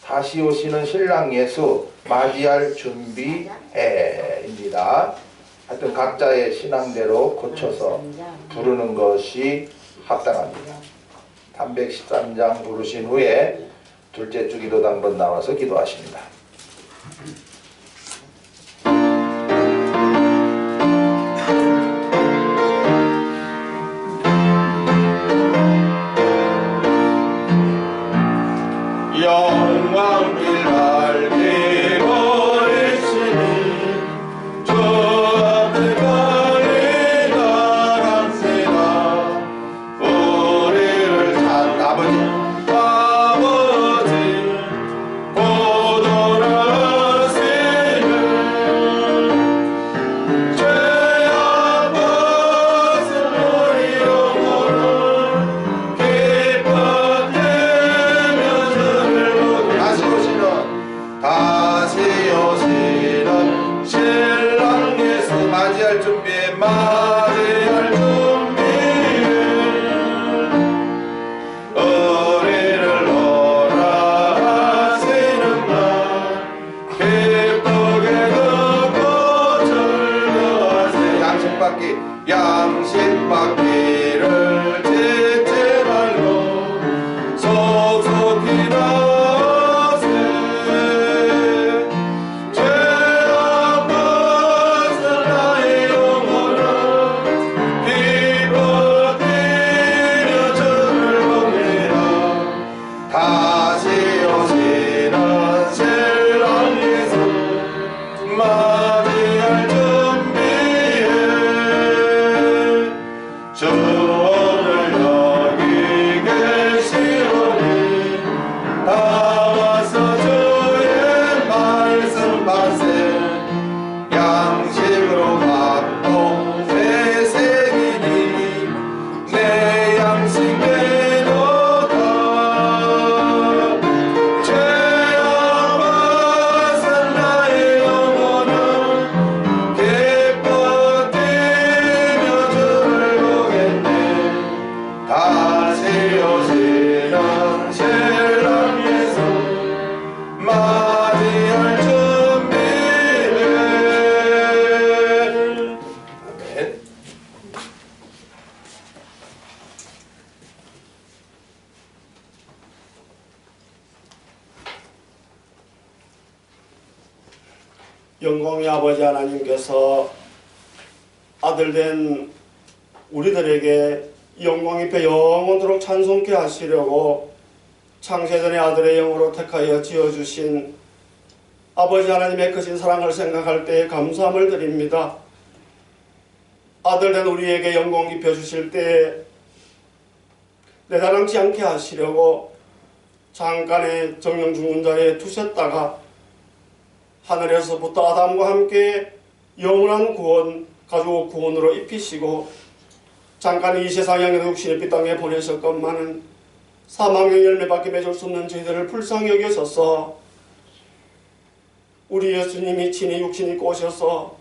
다시 오시는 신랑 예수 맞이할 준비해입니다. 하여튼 각자의 신앙대로 고쳐서 부르는 것이 합당합니다. 313장 부르신 후에 둘째 주 기도도 한번 나와서 기도하십니다. 영광길 밝히고 있으니 주 앞에 걸린 나갑니다. 우리를 찬 아버지 보존하시는 죄악 벗은 우리 영혼을 기뻐되며 다시 오시는 신랑 예수 맞이할 준비해 맞이할 준비해 우리를 오라 하시는 날 기쁘게 듣고 즐거워하세 양식받기를 짓지 말고 속속히 나오세 죄악 벗은 나의 영혼을 기뻐하며 즐겁리라. 다시 오시는 신랑 예수 맞이할 준비해 주 오늘 여기 계시오니 다 와서 주의 말씀 받세 양식으로 받고 회색이니 내 양식 내놓다 죄악 벗은 나의 영혼은 기뻐뛰며 즐거겠네. 다시 오시는 신랑 예수 맞이할 준비해. 아멘. 영광의 아버지 하나님께서 아들된 우리들에게 영광 입에 영원토록 찬송케 하시려고 창세전에 아들의 영으로 택하여 지어주신 아버지 하나님의 크신 사랑을 생각할 때에 감사함을 드립니다. 아들된 우리에게 영광 입혀주실 때에 내다랑치 않게 하시려고 잠깐의 정령 죽는 자리에 두셨다가 하늘에서부터 아담과 함께 영원한 구원, 가족 구원으로 입히시고 잠깐 이 세상 향해 육신의 빛 땅에 보내셨건만은 사망의 열매밖에 맺을 수 없는 저희들을 불쌍히 여기셔서 우리 예수님이 친히 육신 입고 오셔서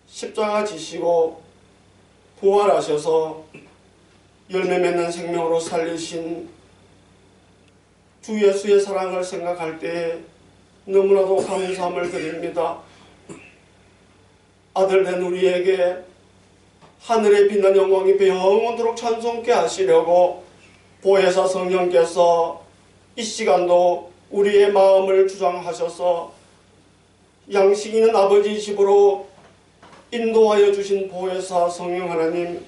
십자가 지시고 부활하셔서 열매 맺는 생명으로 살리신 주 예수의 사랑을 생각할 때 너무나도 감사함을 드립니다. 아들된 우리에게 하늘에 빛난 영광이 영원토록 찬송케 하시려고 보혜사 성령께서 이 시간도 우리의 마음을 주장하셔서 양식 있는 아버지 집으로 인도하여 주신 보혜사 성령 하나님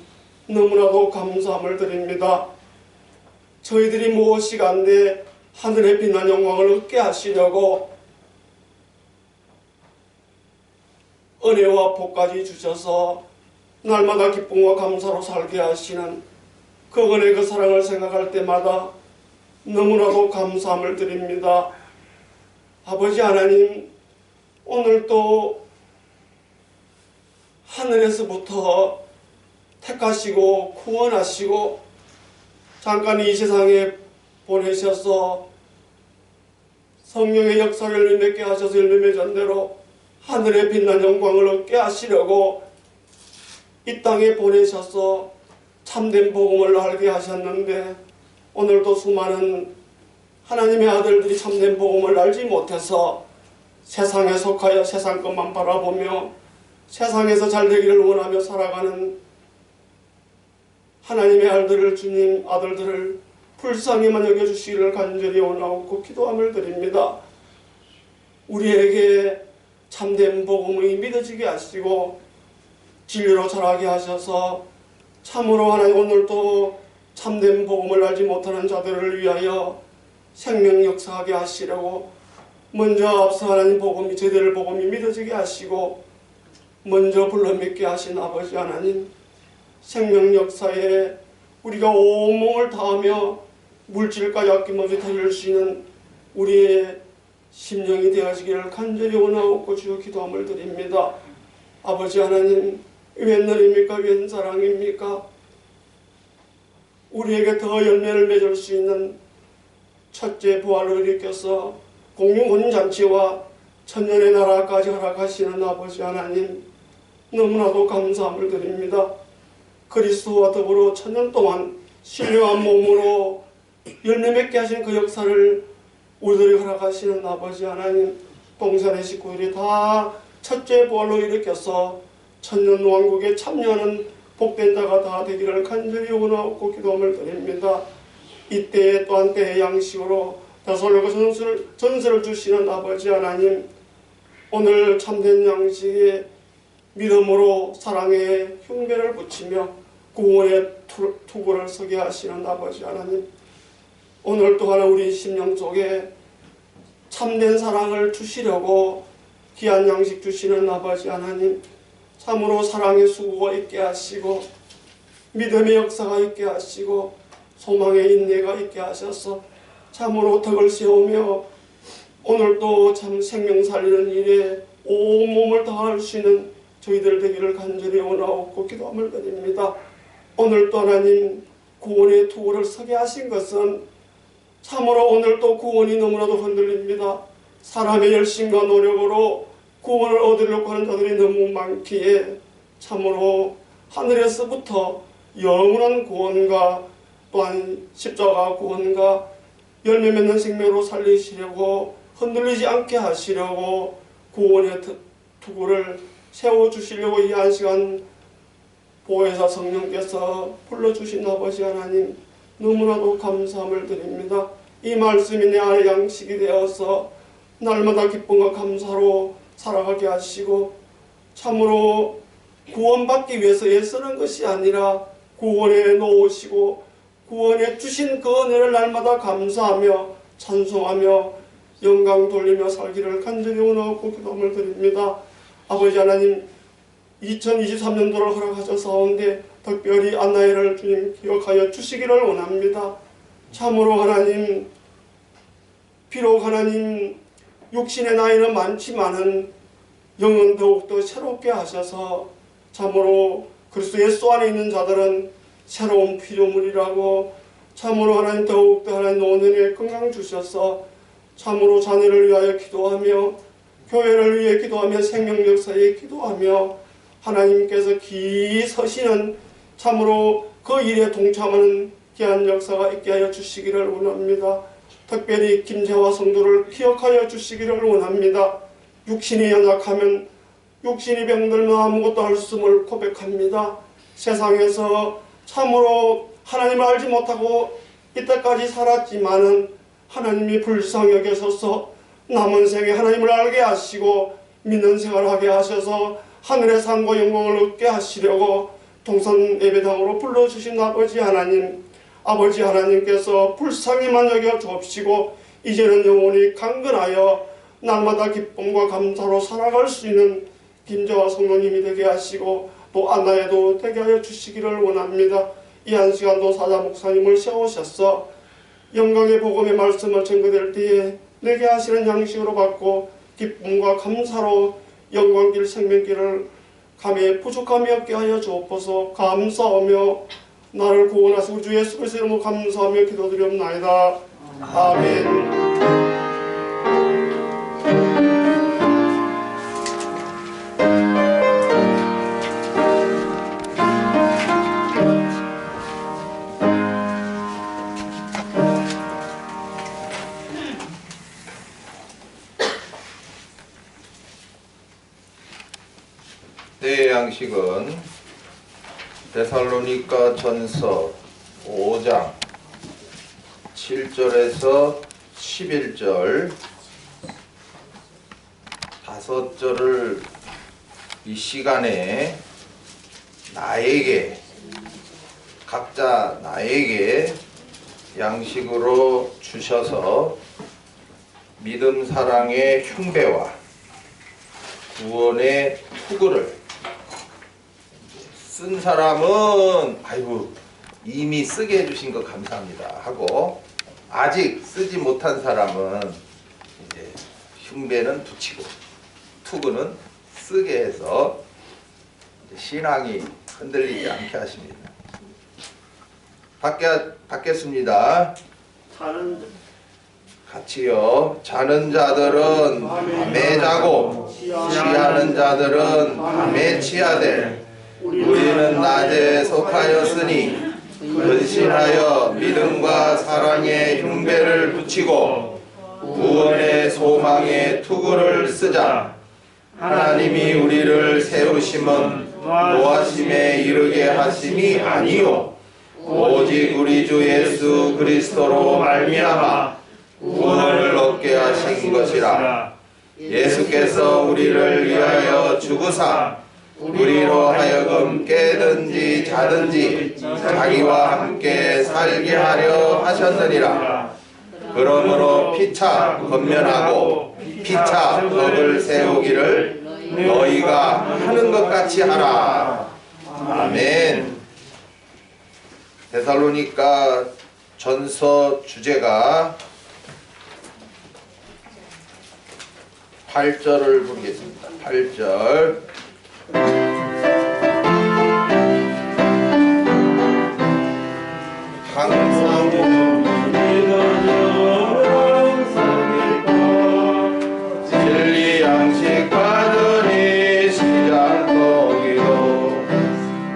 너무나도 감사함을 드립니다. 저희들이 무엇이간데 하늘에 빛난 영광을 얻게 하시려고 은혜와 복까지 주셔서 날마다 기쁨과 감사로 살게 하시는 그 은혜 그 사랑을 생각할 때마다 너무나도 감사함을 드립니다. 아버지 하나님, 오늘도 하늘에서부터 택하시고 구원하시고 잠깐 이 세상에 보내셔서 성령의 역사를 열매 맺게 하셔서 열매 맺은 대로 하늘에 빛난 영광을 얻게 하시려고 이 땅에 보내셔서 참된 복음을 알게 하셨는데 오늘도 수많은 하나님의 아들들이 참된 복음을 알지 못해서 세상에 속하여 세상 것만 바라보며 세상에서 잘 되기를 원하며 살아가는 하나님의 아들들을 불쌍히만 여겨주시기를 간절히 원하고 기도함을 드립니다. 우리에게 참된 복음이 믿어지게 하시고 진리로 자라게 하셔서 참으로 하나님 오늘도 참된 복음을 알지 못하는 자들을 위하여 생명 역사하게 하시려고 먼저 앞서 하나님 복음이 저희들 복음이 믿어지게 하시고 먼저 불러 믿게 하신 아버지 하나님, 생명 역사에 우리가 온몸을 다하며 물질까지 아낌없이 드릴 수 있는 우리의 심령이 되어지기를 간절히 원하옵고 주여 기도함을 드립니다. 아버지 하나님, 웬 은혜입니까? 웬 사랑입니까? 우리에게 더 열매를 맺을 수 있는 첫째 부활을 일으켜서 공유혼인잔치와 천년의 나라까지 허락하시는 아버지 하나님, 너무나도 감사함을 드립니다. 그리스도와 더불어 천년 동안 신령한 몸으로 열매 맺게 하신 그 역사를 우리들이 허락하시는 아버지 하나님, 동산의 식구들이 다 첫째 부활로 일으켜서 천년 왕국에 참여하는 복된 자가 다 되기를 간절히 원하고 기도함을 드립니다. 이때에 또한 때의 양식으로 다솔로가 전설을 주시는 아버지 하나님, 오늘 참된 양식에 믿음으로 사랑의 흉배를 붙이며 구원의 투구를 서게 하시는 아버지 하나님, 오늘 또한 우리 심령 속에 참된 사랑을 주시려고 귀한 양식 주시는 아버지 하나님, 참으로 사랑의 수고가 있게 하시고 믿음의 역사가 있게 하시고 소망의 인내가 있게 하셔서 참으로 덕을 세우며 오늘도 참 생명 살리는 일에 온몸을 다할 수 있는 저희들 되기를 간절히 원하옵고 기도함을 드립니다. 오늘도 하나님 구원의 투구를 서게 하신 것은 참으로 오늘도 구원이 너무나도 흔들립니다. 사람의 열심과 노력으로 구원을 얻으려고 하는 자들이 너무 많기에 참으로 하늘에서부터 영원한 구원과 또한 십자가 구원과 열매 맺는 생명으로 살리시려고 흔들리지 않게 하시려고 구원의 투구를 세워주시려고 이 한 시간 보혜사 성령께서 불러주신 아버지 하나님, 너무나도 감사함을 드립니다. 이 말씀이 내 안에 양식이 되어서 날마다 기쁨과 감사로 살아가게 하시고 참으로 구원받기 위해서 애쓰는 것이 아니라 구원에 놓으시고 구원에 주신 그 은혜를 날마다 감사하며 찬송하며 영광 돌리며 살기를 간절히 원하고 기도함을 드립니다. 아버지 하나님, 2023년도를 허락하셔서온데 특별히 안나이를 주님 기억하여 주시기를 원합니다. 참으로 하나님, 비록 하나님 육신의 나이는 많지만은 영은 더욱더 새롭게 하셔서 참으로 그리스도 예수 안에 있는 자들은 새로운 피조물이라고 참으로 하나님 더욱더 하나님 노년에 건강 주셔서 참으로 자녀를 위하여 기도하며 교회를 위해 기도하며 생명 역사에 기도하며 하나님께서 기이 서시는 참으로 그 일에 동참하는 귀한 역사가 있게 하여 주시기를 원합니다. 특별히 김재화 성도를 기억하여 주시기를 원합니다. 육신이 연약하면 육신이 병들면 아무것도 할 수 없음을 고백합니다. 세상에서 참으로 하나님을 알지 못하고 이때까지 살았지만은 하나님이 불쌍히 여기셔서 남은 생에 하나님을 알게 하시고 믿는 생활을 하게 하셔서 하늘의 상과 영광을 얻게 하시려고 동산 예배당으로 불러주신 아버지 하나님, 아버지 하나님께서 불쌍히만 여겨 주옵시고 이제는 영원히 강건하여 날마다 기쁨과 감사로 살아갈 수 있는 김재화 성도님이 되게 하시고 또 안나에도 되게 하여 주시기를 원합니다. 이 한 시간도 사자 목사님을 세우셔서 영광의 복음의 말씀을 전거될 때에 내게 하시는 양식으로 받고 기쁨과 감사로 영광길 생명길을 감히 부족함이 없게 하여 주옵소서. 감사하며 나를 구원하시고 주 예수 그리스도 이름으로 감사하며 기도드리옵나이다. 아멘. 때의 양식은 데살로니가 전서 5장 7절에서 11절 5절을 이 시간에 각자 나에게 양식으로 주셔서 믿음 사랑의 흉배와 구원의 투구를 쓴 사람은 아이고 이미 쓰게 해주신 거 감사합니다 하고, 아직 쓰지 못한 사람은 이제 흉배는 붙이고 투구는 쓰게 해서 신앙이 흔들리지 않게 하십니다. 받겠습니다. 같이요. 자는 자들은 밤에 자고 취하는 자들은 밤에 취하되 우리는 낮에 속하였으니 근신하여 믿음과 사랑의 흉배를 붙이고 구원의 소망의 투구를 쓰자. 하나님이 우리를 세우심은 노하심에 이르게 하심이 아니요 오직 우리 주 예수 그리스도로 말미암아 구원을 얻게 하신 것이라. 예수께서 우리를 위하여 죽으사 우리로 하여금 깨든지 자든지 자기와 함께 살게 하려 하셨느니라. 그러므로 피차 건면하고 피차 법을 세우기를 너희가 하는 것 같이 하라. 아멘. 데살로니가 전서 주제가 8절을 부르겠습니다. 8절. 항상 진리 양식 받으니 시작하기도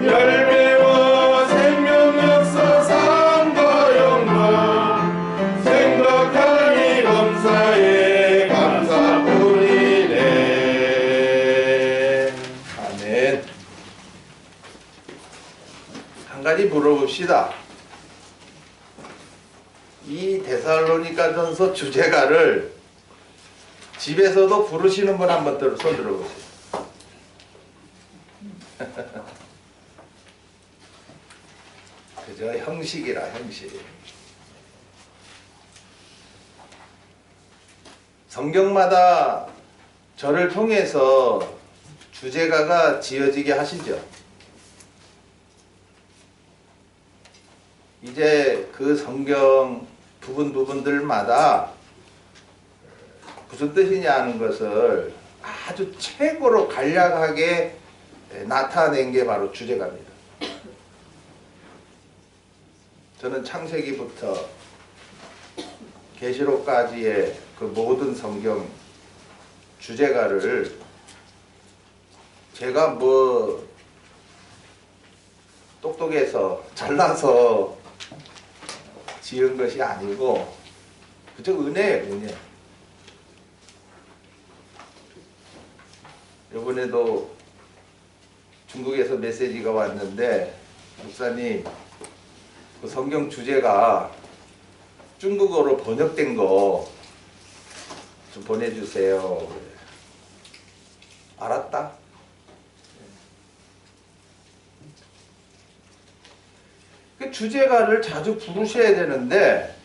열매와 생명 역사 상과 영광 생각하니 감사해 감사뿐이네. 아멘. 한 가지 물어봅시다. 이 데살로니가 전서 주제가를 집에서도 부르시는 분 한번 손 들어보세요. 그저 형식이라 형식. 성경마다 저를 통해서 주제가가 지어지게 하시죠. 이제 그 성경 부분들마다 무슨 뜻이냐 하는 것을 아주 최고로 간략하게 나타낸 게 바로 주제가입니다. 저는 창세기부터 계시록까지의 그 모든 성경 주제가를 제가 뭐 똑똑해서 잘나서 지은 것이 아니고 그저 은혜예요, 은혜. 이번에도 중국에서 메시지가 왔는데, 목사님 그 성경 주제가 중국어로 번역된 거 좀 보내주세요. 알았다? 그 주제가를 자주 부르셔야 되는데,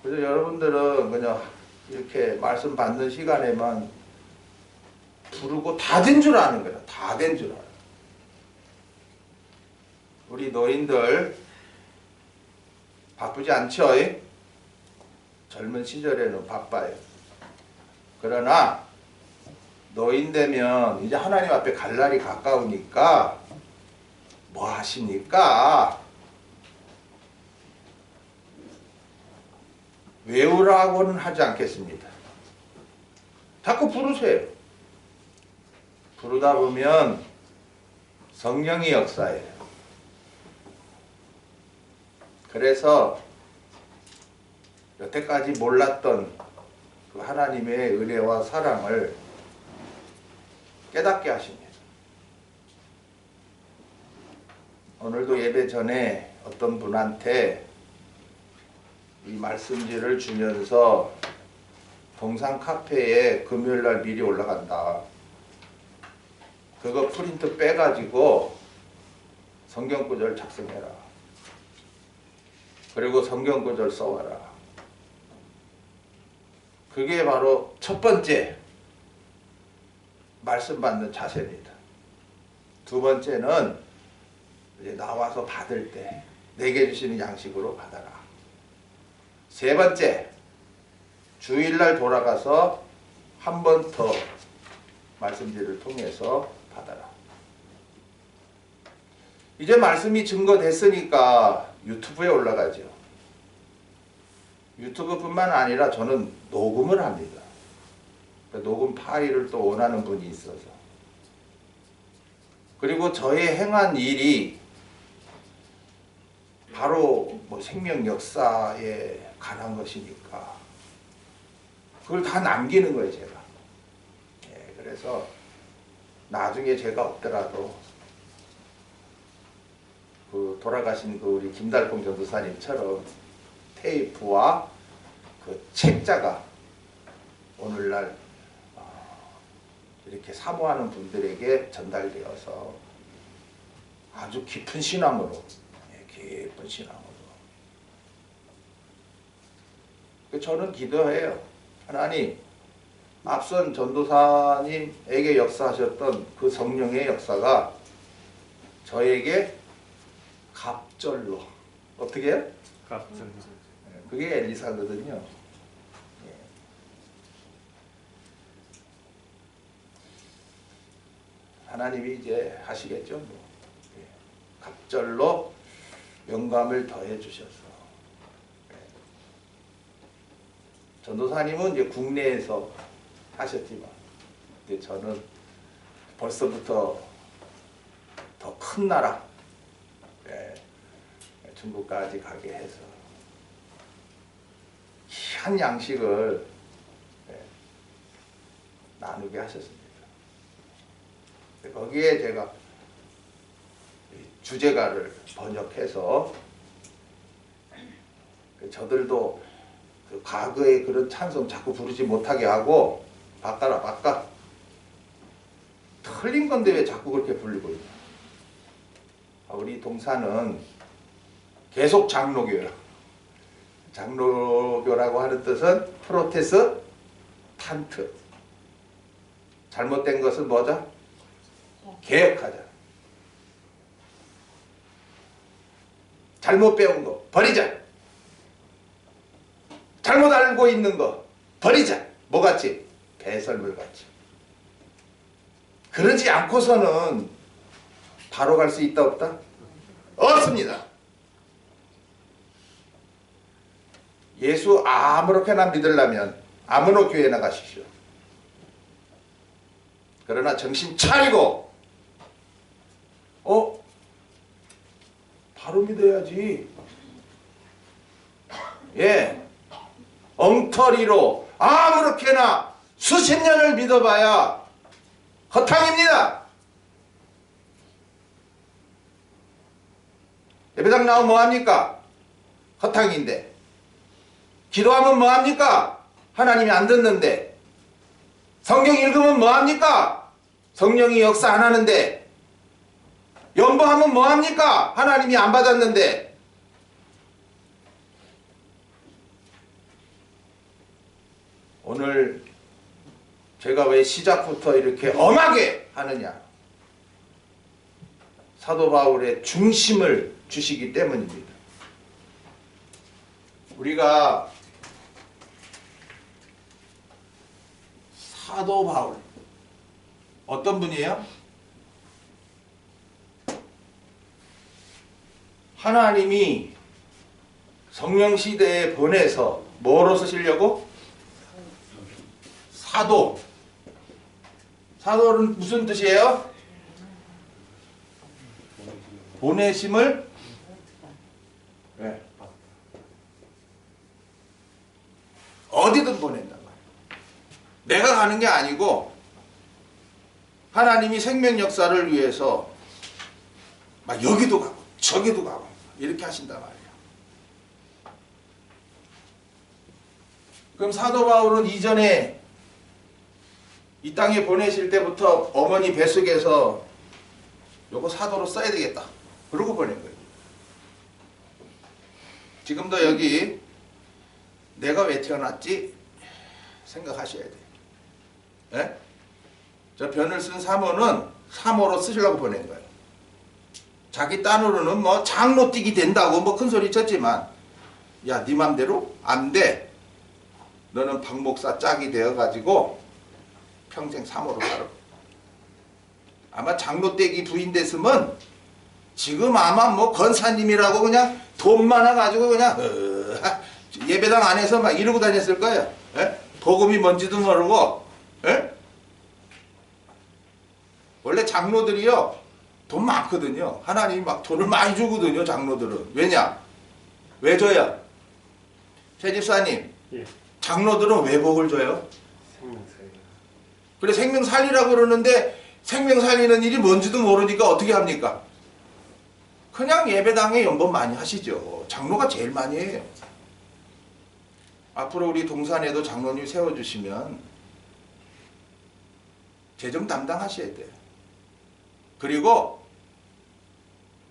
그래서 여러분들은 그냥 이렇게 말씀 받는 시간에만 부르고 다 된 줄 아는 거야. 다 된 줄 알아. 우리 노인들 바쁘지 않죠? 젊은 시절에는 바빠요. 그러나 노인 되면 이제 하나님 앞에 갈 날이 가까우니까 뭐 하십니까? 외우라고는 하지 않겠습니다. 자꾸 부르세요. 부르다 보면 성령이 역사해요. 그래서 여태까지 몰랐던 그 하나님의 은혜와 사랑을 깨닫게 하십니다. 오늘도 예배 전에 어떤 분한테 이 말씀지를 주면서 동산 카페에 금요일날 미리 올라간다. 그거 프린트 빼가지고 성경구절 작성해라. 그리고 성경구절 써와라. 그게 바로 첫 번째 말씀 받는 자세입니다. 두 번째는 이제 나와서 받을 때 내게 주시는 양식으로 받아라. 세 번째, 주일날 돌아가서 한 번 더 말씀지를 통해서 받아라. 이제 말씀이 증거됐으니까 유튜브에 올라가죠. 유튜브뿐만 아니라 저는 녹음을 합니다. 녹음 파일을 또 원하는 분이 있어서. 그리고 저의 행한 일이 바로 뭐 생명 역사에 관한 것이니까 그걸 다 남기는 거예요, 제가. 예, 그래서 나중에 제가 없더라도 그 돌아가신 그 우리 김달봉 전도사님처럼 테이프와 그 책자가 오늘날 이렇게 사모하는 분들에게 전달되어서 아주 깊은 신앙으로, 깊은 신앙으로. 저는 기도해요. 하나님, 앞선 전도사님에게 역사하셨던 그 성령의 역사가 저에게 갑절로, 어떻게 해요? 갑절로. 그게 엘리사거든요. 하나님이 이제 하시겠죠. 뭐. 갑절로 영감을 더해 주셔서. 전도사님은 이제 국내에서 하셨지만, 이제 저는 벌써부터 더 큰 나라, 중국까지 가게 해서 귀한 양식을 나누게 하셨습니다. 거기에 제가 주제가를 번역해서 저들도 그 과거의 그런 찬송 자꾸 부르지 못하게 하고 바꿔라 바꿔. 틀린 건데 왜 자꾸 그렇게 부르고 있냐. 우리 동사는 계속 장로교예요. 장로교라고 하는 뜻은 프로테스탄트. 잘못된 것은 뭐죠? 개혁하자. 잘못 배운 거 버리자. 잘못 알고 있는 거 버리자. 뭐같이? 배설물같이. 그러지 않고서는 바로 갈 수 있다 없다? 없습니다. 예수 아무렇게나 믿으려면 아무나 교회 나가십시오. 그러나 정신 차리고 바로 믿어야지. 예, 엉터리로 아무렇게나 수십 년을 믿어봐야 허탕입니다. 예배당 나오면 뭐합니까? 허탕인데. 기도하면 뭐합니까? 하나님이 안 듣는데. 성경 읽으면 뭐합니까? 성령이 역사 안 하는데. 연보하면 뭐합니까? 하나님이 안 받았는데. 오늘 제가 왜 시작부터 이렇게 엄하게 하느냐. 사도 바울의 중심을 주시기 때문입니다. 우리가 사도 바울 어떤 분이에요? 하나님이 성령시대에 보내서 뭐로 쓰시려고? 사도. 사도는 무슨 뜻이에요? 보내심을 어디든 보낸단 말이에요. 내가 가는 게 아니고 하나님이 생명 역사를 위해서 막 여기도 가고 저기도 가고 이렇게 하신단 말이에요. 그럼 사도 바울은 이전에 이 땅에 보내실 때부터 어머니 뱃속에서 요거 사도로 써야 되겠다 그러고 보낸 거예요. 지금도 여기 내가 왜 태어났지 생각하셔야 돼요. 예? 저 변을 쓴 사모는 사모로 쓰시려고 보낸 거예요. 자기 딴으로는 뭐 장로 뛰기 된다고 뭐 큰 소리 쳤지만 야, 네 맘대로 안 돼. 너는 박 목사 짝이 되어가지고 평생 사모로 살아. 아마 장로 떼기 부인 됐으면 지금 아마 뭐 권사님이라고 그냥 돈 많아가지고 그냥 예배당 안에서 막 이러고 다녔을 거예요. 예? 복음이 뭔지도 모르고. 예? 원래 장로들이요 돈 많거든요. 하나님이 막 돈을 많이 주거든요. 장로들은. 왜냐? 왜 줘요? 최 집사님, 예. 장로들은 왜 복을 줘요? 생명사예요. 그래 생명 살리라고 그러는데 생명 살리는 일이 뭔지도 모르니까 어떻게 합니까? 그냥 예배당에 연번 많이 하시죠. 장로가 제일 많이 해요. 앞으로 우리 동산에도 장로님 세워주시면 재정 담당하셔야 돼요. 그리고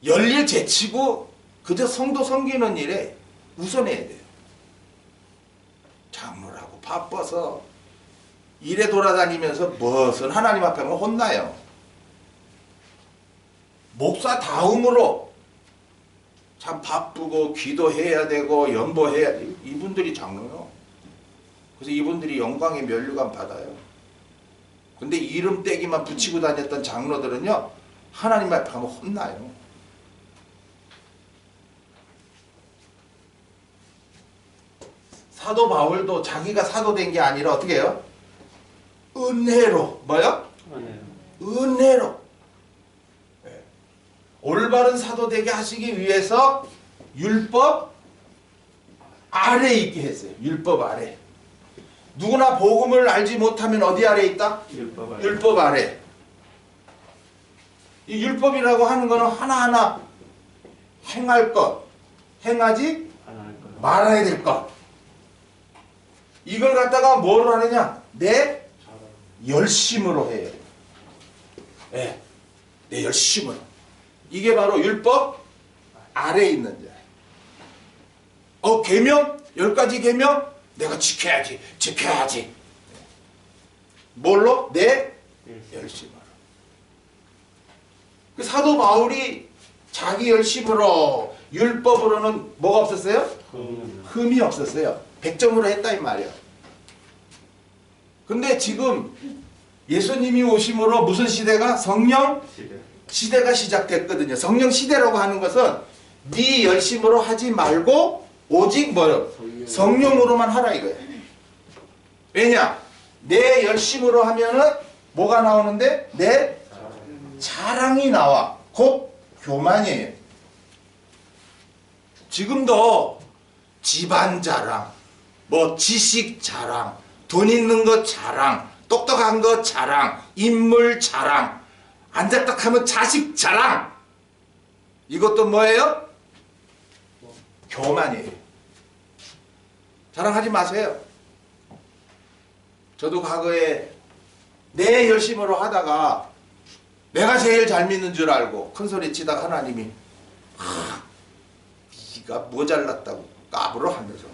열일 제치고 그저 성도 섬기는 일에 우선해야 돼요. 장로라고 바빠서 일에 돌아다니면서 무엇은 하나님 앞에 하면 혼나요. 목사 다음으로 참 바쁘고 기도해야 되고 연보해야 돼요. 이분들이 장로요. 그래서 이분들이 영광의 면류관 받아요. 근데 이름 떼기만 붙이고 다녔던 장로들은요 하나님 앞에 가면 혼나요. 사도 바울도 자기가 사도 된 게 아니라 어떻게 해요? 은혜로 뭐요? 은혜로 네. 올바른 사도 되게 하시기 위해서 율법 아래 있게 했어요. 율법 아래. 누구나 복음을 알지 못하면 어디 아래 있다? 율법 아래. 율법 아래. 이 율법이라고 하는 거는 하나하나 행할 것, 행하지 말아야 될 것. 이걸 갖다가 뭐로 하느냐? 내 열심으로 해요. 네, 내 열심으로. 이게 바로 율법 아래에 있는 자예요. 계명? 10가지 계명? 내가 지켜야지. 뭘로? 내 열심으로. 그 사도 바울이 자기 열심으로 율법으로는 뭐가 없었어요? 흠이 없었어요. 100점으로 했다 이 말이야. 근데 지금 예수님이 오심으로 무슨 시대가? 성령 시대가 시작됐거든요. 성령 시대라고 하는 것은 네 열심으로 하지 말고 오직 뭐요? 성령으로만 하라 이거예요. 왜냐? 내 열심으로 하면은 뭐가 나오는데? 내 자랑이 나와. 곧 교만이에요. 지금도 집안 자랑, 뭐 지식 자랑, 돈 있는 것 자랑, 똑똑한 것 자랑, 인물 자랑, 앉았다 하면 자식 자랑. 이것도 뭐예요? 교만이에요. 자랑하지 마세요. 저도 과거에 내 열심으로 하다가 내가 제일 잘 믿는 줄 알고 큰 소리 치다가 하나님이 네가 모자랐다고 까불어 하면서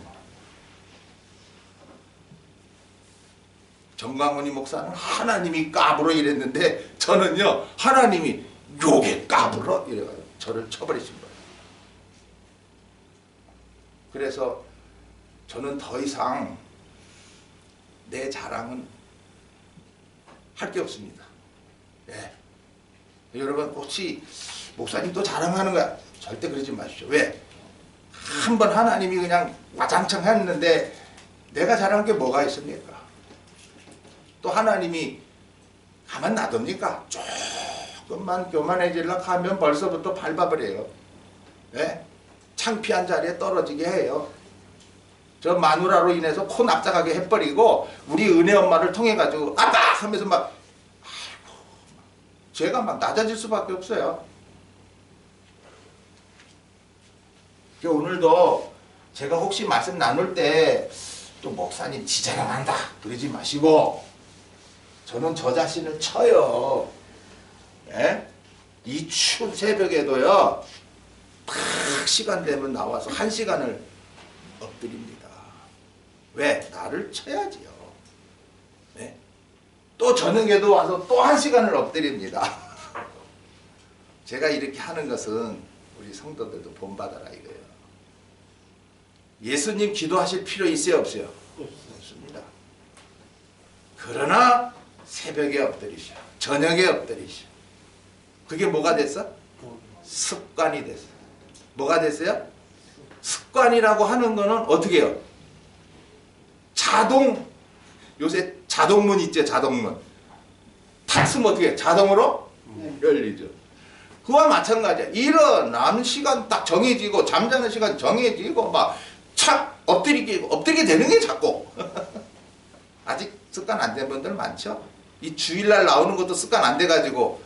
정광훈이 목사는 하나님이 까불어 이랬는데 저는요 하나님이 요게 까불어 이래가지고 저를 쳐버리신 거예요. 그래서 저는 더 이상 내 자랑은 할 게 없습니다. 예. 여러분 혹시 목사님 또 자랑하는 거야? 절대 그러지 마십시오. 왜? 한번 하나님이 그냥 와장창 했는데 내가 자랑할 게 뭐가 있습니까? 또 하나님이 가만 놔둡니까? 조금만 교만해지려고 하면 벌써부터 밟아버려요. 네? 창피한 자리에 떨어지게 해요. 저 마누라로 인해서 코 납작하게 해버리고 우리 은혜 엄마를 통해 가지고 아빠 하면서 막 아이고 죄가 막 낮아질 수밖에 없어요. 오늘도 제가 혹시 말씀 나눌 때 또 목사님 지자랑한다 그러지 마시고, 저는 저 자신을 쳐요. 예? 이 추운 새벽에도요, 딱 시간 되면 나와서 1시간을 엎드립니다. 왜? 나를 쳐야지요. 예? 또 저녁에도 와서 또 1시간을 엎드립니다. 제가 이렇게 하는 것은 우리 성도들도 본받아라 이거예요. 예수님 기도하실 필요 있어요 없어요? 없습니다. 그러나 새벽에 엎드리셔, 저녁에 엎드리셔. 그게 뭐가 됐어? 습관이 됐어. 뭐가 됐어요? 습관이라고 하는 거는 어떻게 해요? 요새 자동문 있죠, 자동문. 닫으면 어떻게 해요? 자동으로 열리죠. 그와 마찬가지야. 일어나는 시간 딱 정해지고 잠자는 시간 정해지고 막 착 엎드리게 되는 게 자꾸. 아직 습관 안 된 분들 많죠? 이 주일날 나오는 것도 습관 안 돼가지고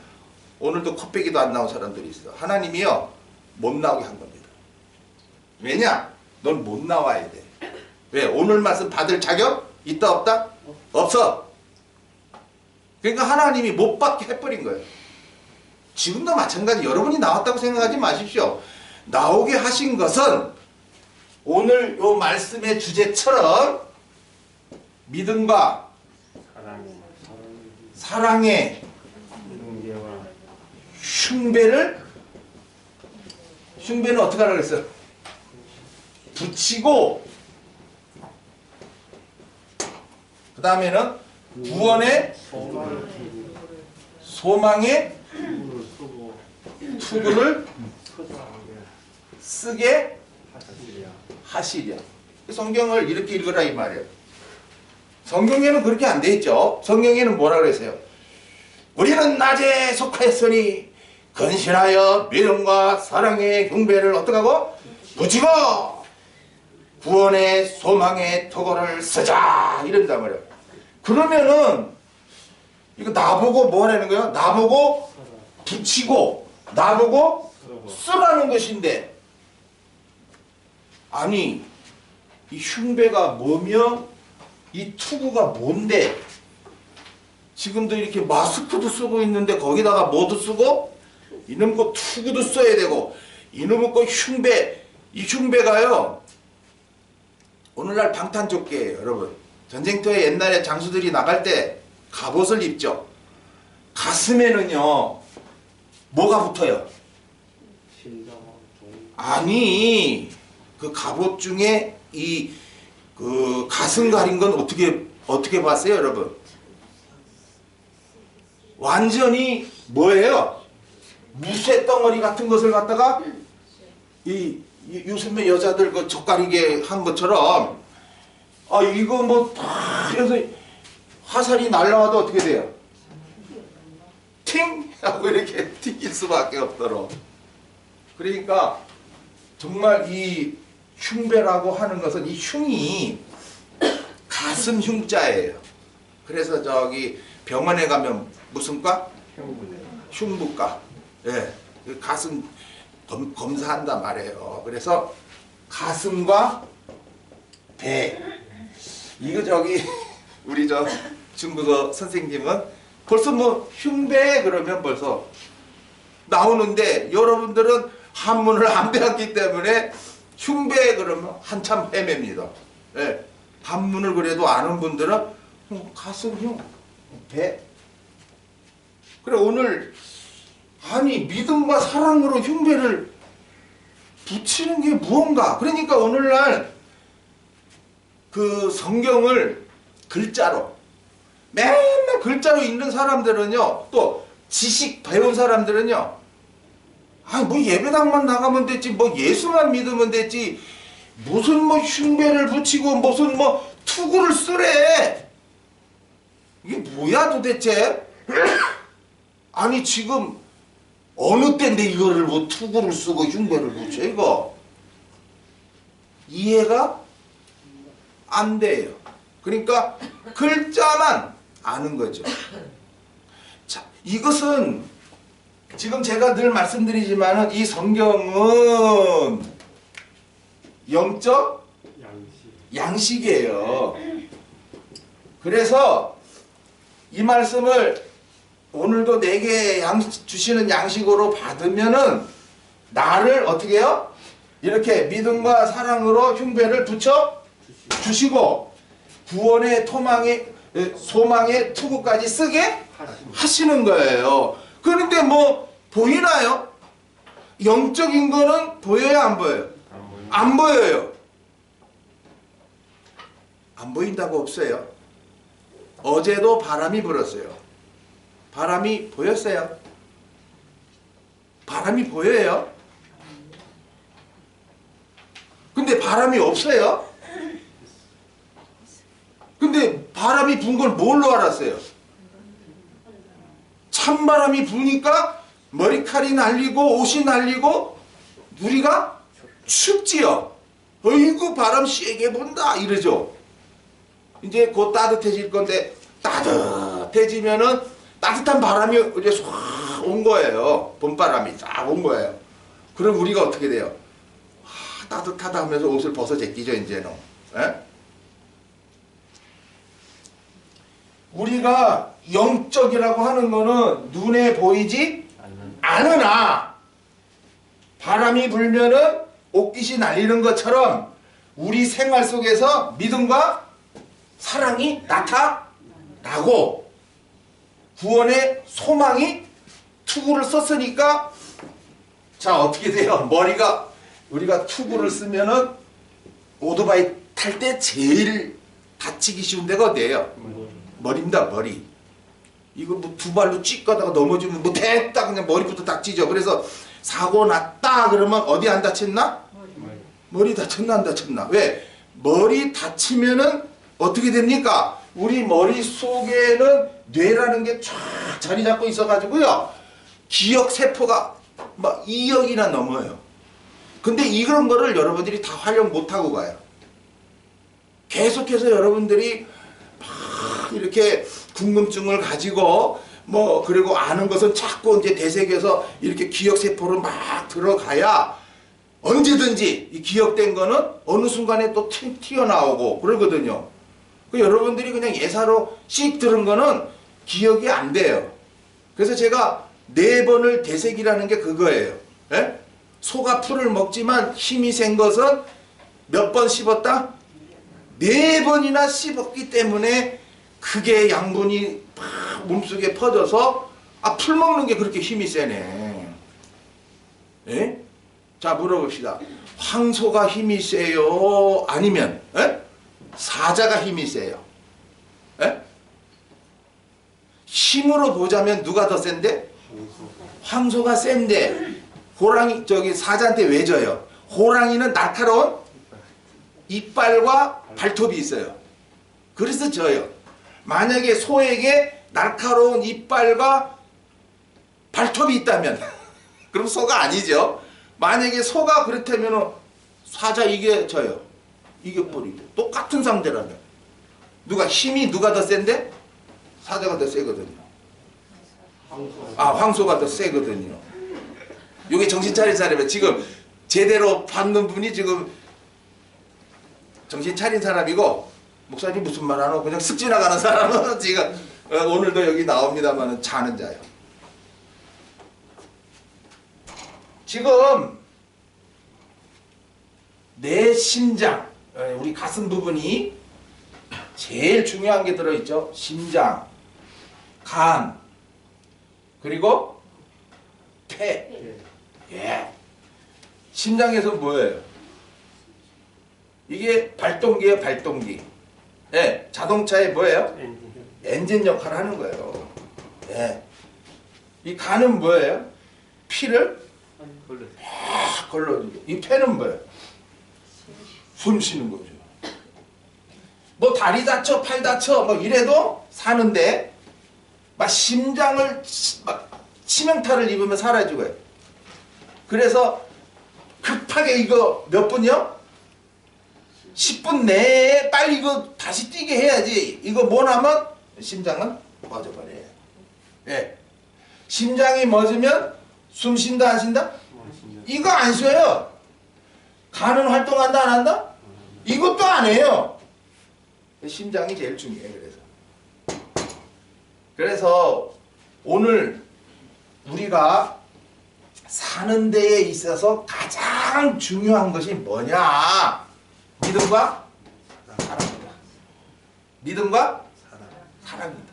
오늘도 코빼기도 안 나온 사람들이 있어. 하나님이요, 못 나오게 한 겁니다. 왜냐? 넌 못 나와야 돼. 왜? 오늘 말씀 받을 자격 있다 없다? 없어. 그러니까 하나님이 못 받게 해버린 거예요. 지금도 마찬가지. 여러분이 나왔다고 생각하지 마십시오. 나오게 하신 것은 오늘 요 말씀의 주제처럼 믿음과 사랑의 흉배는 어떻게 하라고 그랬어요? 붙이고, 그 다음에는 구원의 소망의 투구를 쓰게 하시랴. 성경을 이렇게 읽으라 이 말이에요. 성경에는 그렇게 안 돼 있죠. 성경에는 뭐라 그랬어요? 우리는 낮에 속하였으니 근신하여 믿음과 사랑의 흉배를 어떻게 하고? 붙이고 구원의 소망의 토고를 쓰자 이런단 말이에요. 그러면은 이거 나보고 뭐 하라는 거예요? 나보고 붙이고 나보고 쓰라는 것인데, 아니 이 흉배가 뭐며 이 투구가 뭔데? 지금도 이렇게 마스크도 쓰고 있는데 거기다가 뭐도 쓰고 이놈 거 투구도 써야 되고 이놈의 거 흉배, 이 흉배가요 오늘날 방탄조끼예요. 여러분, 전쟁터에 옛날에 장수들이 나갈 때 갑옷을 입죠. 가슴에는요 뭐가 붙어요? 아니 그 갑옷 중에 그 가슴 가린 건 어떻게 봤어요 여러분? 완전히 뭐예요? 무쇠 덩어리 같은 것을 갖다가 요즘에 여자들 그 젖가리게 한 것처럼, 아 이거 뭐 다 해서 화살이 날라와도 어떻게 돼요? 팅! 하고 이렇게 튕길 수밖에 없도록. 그러니까 정말 이 흉배라고 하는 것은 이 흉이 가슴 흉자예요. 그래서 저기 병원에 가면 무슨 과? 흉부과. 예, 가슴 검사한단 말이에요. 그래서 가슴과 배. 이거 저기 우리 저 중국어 선생님은 벌써 뭐 흉배 그러면 벌써 나오는데, 여러분들은 한문을 안 배웠기 때문에 흉배 그러면 한참 헤맵니다. 예, 한문을 그래도 아는 분들은 가슴 흉, 배. 그래 오늘 아니 믿음과 사랑으로 흉배를 붙이는 게 무언가. 그러니까 오늘날 그 성경을 글자로 맨날 글자로 읽는 사람들은요, 또 지식 배운 사람들은요, 아 뭐 예배당만 나가면 됐지, 뭐 예수만 믿으면 됐지, 무슨 뭐 흉배를 붙이고 무슨 뭐 투구를 쓰래. 이게 뭐야 도대체? 아니 지금 어느 때인데 이거를 뭐 투구를 쓰고 흉배를 붙여? 이거 이해가 안 돼요. 그러니까 글자만 아는 거죠. 자, 이것은 지금 제가 늘 말씀드리지만은 이 성경은 영적 양식이에요. 그래서 이 말씀을 오늘도 내게 주시는 양식으로 받으면은 나를 어떻게 해요? 이렇게 믿음과 사랑으로 흉배를 붙여 주시고 구원의 소망의 투구까지 쓰게 하시는 거예요. 그런데 뭐 보이나요? 영적인 거는 보여요, 안 보여요? 안 보여요. 안 보인다고 없어요. 어제도 바람이 불었어요. 바람이 보였어요? 바람이 보여요? 근데 바람이 없어요? 근데 바람이 분 걸 뭘로 알았어요? 찬바람이 부니까 머리칼이 날리고 옷이 날리고 우리가 춥지요. 어이구 바람 세게 분다 이러죠. 이제 곧 따뜻해질 건데 따뜻해지면은 따뜻한 바람이 이제 쏙 온 거예요. 봄바람이 쫙 온 거예요. 그럼 우리가 어떻게 돼요? 따뜻하다 하면서 옷을 벗어 제끼죠 이제는. 에? 우리가 영적이라고 하는 거는 눈에 보이지 않으나 바람이 불면은 옷깃이 날리는 것처럼 우리 생활 속에서 믿음과 사랑이 나타나고 구원의 소망이 투구를 썼으니까 자 어떻게 돼요? 머리가 우리가 투구를 쓰면은 오토바이 탈 때 제일 다치기 쉬운 데가 어디예요? 머리입니다. 머리. 이거 뭐 두 발로 찍 가다가 넘어지면 뭐 됐다 그냥 머리부터 딱 찢어. 그래서 사고 났다 그러면 어디 안 다쳤나? 머리 다쳤나 안 다쳤나? 왜? 머리 다치면은 어떻게 됩니까? 우리 머릿속에는 뇌라는 게 쫙 자리 잡고 있어가지고요. 기억세포가 막 2억이나 넘어요. 근데 이런 거를 여러분들이 다 활용 못하고 가요. 계속해서 여러분들이 막 이렇게 궁금증을 가지고 뭐 그리고 아는 것은 자꾸 이제 되새겨서 이렇게 기억세포를 막 들어가야 언제든지 이 기억된 거는 어느 순간에 또 튀어나오고 그러거든요. 여러분들이 그냥 예사로 씩 들은 거는 기억이 안 돼요. 그래서 제가 4번을 되새기라는 게 그거예요. 에? 소가 풀을 먹지만 힘이 센 것은 몇 번 씹었다? 4번이나 씹었기 때문에 그게 양분이 막 몸속에 퍼져서 풀 먹는 게 그렇게 힘이 세네. 에? 자 물어봅시다. 황소가 힘이 세요? 아니면 사자가 힘이 세요? 에? 힘으로 보자면 누가 더 센데? 황소가 센데 호랑이 사자한테 왜 져요? 호랑이는 날카로운 이빨과 발톱이 있어요. 그래서 져요. 만약에 소에게 날카로운 이빨과 발톱이 있다면 그럼 소가 아니죠. 만약에 소가 그렇다면 사자 이게 져요. 이겨버리고 똑같은 상대라면 힘이 누가 더 센데? 사자가 더 세거든요. 황소가 더 세거든요. 요게 정신 차린 사람이에요. 지금 제대로 받는 분이 지금 정신 차린 사람이고 목사님 무슨 말 하노? 그냥 쓱 지나가는 사람은 지금 오늘도 여기 나옵니다만 자는 자요. 지금 내 심장, 우리 가슴 부분이 제일 중요한 게 들어있죠. 심장, 간, 그리고 폐. 예. 심장에서 뭐예요? 이게 발동기예요, 발동기. 예. 자동차에 뭐예요? 엔진 역할을 하는 거예요. 예. 이 간은 뭐예요? 피를 걸러주고. 이 폐는 뭐예요? 숨 쉬는 거죠. 뭐 다리 다쳐, 팔 다쳐, 뭐 이래도 사는데 막 심장을 막 치명타를 입으면 사라지고요. 그래서 급하게 이거 몇 분이요? 10분 내에 빨리 이거 다시 뛰게 해야지. 이거 뭐 나면 심장은 멎어버려요. 예. 심장이 멎으면 숨 쉰다 안 쉰다? 이거 안 쉬어요. 간은 활동한다 안 한다? 이것도 안 해요. 심장이 제일 중요해요. 그래서 오늘 우리가 사는 데에 있어서 가장 중요한 것이 뭐냐? 믿음과 사랑입니다. 믿음과 사랑입니다.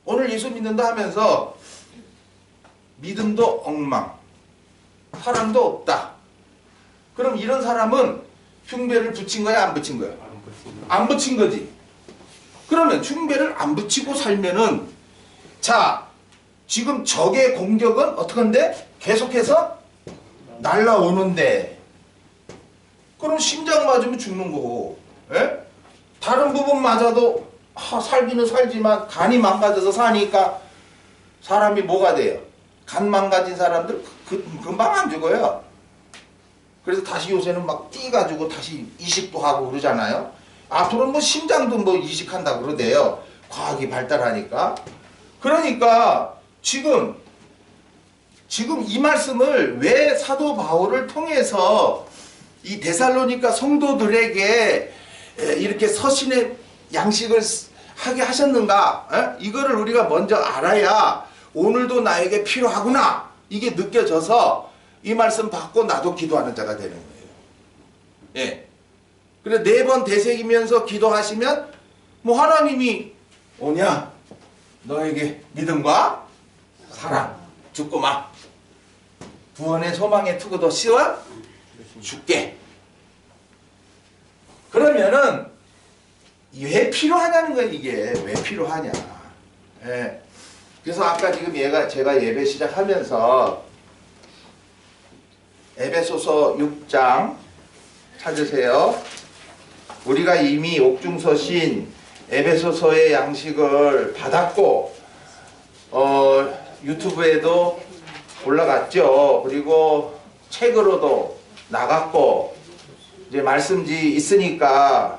오늘 예수 믿는다 하면서 믿음도 엉망, 사랑도 없다. 그럼 이런 사람은 흉배를 붙인 거야, 안 붙인 거야? 안 붙인 거지. 그러면 흉배를 안 붙이고 살면은, 자, 지금 적의 공격은 어떻게 한데? 계속해서 날라오는데, 그럼 심장 맞으면 죽는 거고, 예? 다른 부분 맞아도 살기는 살지만 간이 망가져서 사니까 사람이 뭐가 돼요? 간 망가진 사람들 금방 안 죽어요. 그래서 다시 요새는 막 뛰가지고 다시 이식도 하고 그러잖아요. 앞으로는 뭐 심장도 뭐 이식한다고 그러대요. 과학이 발달하니까. 그러니까 지금 이 말씀을 왜 사도 바울을 통해서 이 데살로니가 성도들에게 이렇게 서신의 양식을 하게 하셨는가? 이거를 우리가 먼저 알아야 오늘도 나에게 필요하구나, 이게 느껴져서 이 말씀 받고 나도 기도하는 자가 되는 거예요. 예. 그래 4번 되새기면서 기도하시면 뭐 하나님이 오냐? 너에게 믿음과 사랑 죽고 마. 구원의 소망의 투구도 씌워 줄게. 그러면은 왜 필요하냐는 거야. 이게 왜 필요하냐. 예. 그래서 아까 지금 제가 예배 시작하면서 에베소서 6장 찾으세요. 우리가 이미 옥중서신 에베소서의 양식을 받았고 유튜브에도 올라갔죠. 그리고 책으로도 나갔고 이제 말씀지 있으니까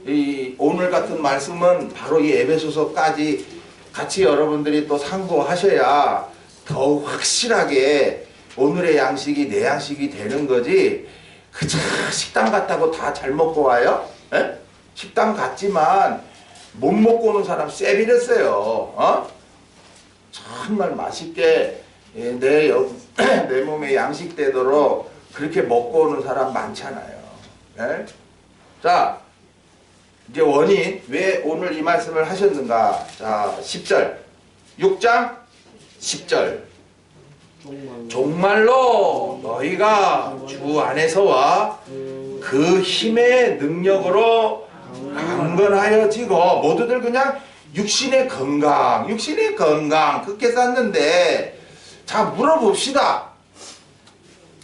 이 오늘 같은 말씀은 바로 이 에베소서까지 같이 여러분들이 또 상고하셔야 더욱 확실하게 오늘의 양식이 내 양식이 되는 거지. 그저 식당 갔다고 다 잘 먹고 와요? 에? 식당 갔지만 못 먹고 오는 사람 쎄비렸어요. 정말 맛있게 내 몸에 양식 되도록 그렇게 먹고 오는 사람 많잖아요. 에? 자, 이제 원인, 왜 오늘 이 말씀을 하셨는가? 자, 10절. 6장 10절. 종말로 너희가 주 안에서와 그 힘의 능력으로 강건하여지고, 모두들 그냥 육신의 건강 그렇게 쌌는데, 자, 물어봅시다.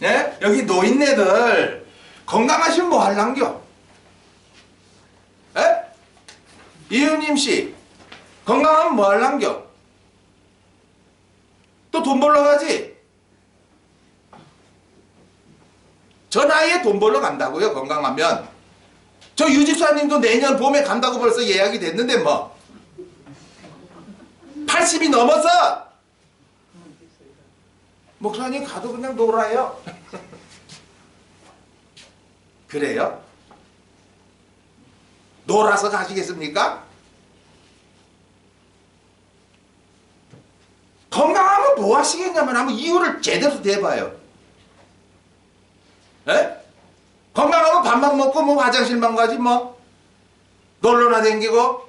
네? 여기 노인네들 건강하시면 뭐 할랑겨? 에? 이은임씨 건강하면 뭐 할랑겨? 또 돈 벌러 가지? 저 나이에 돈 벌러 간다고요? 건강하면? 저 유집사님도 내년 봄에 간다고 벌써 예약이 됐는데 뭐 80이 넘었어. 목사님 가도 그냥 놀아요. 그래요? 놀아서 가시겠습니까? 건강하면 뭐 하시겠냐면 한번 이유를 제대로 대봐요. 에? 건강하면 밥만 먹고 뭐 화장실만 가지 뭐 놀러나 댕기고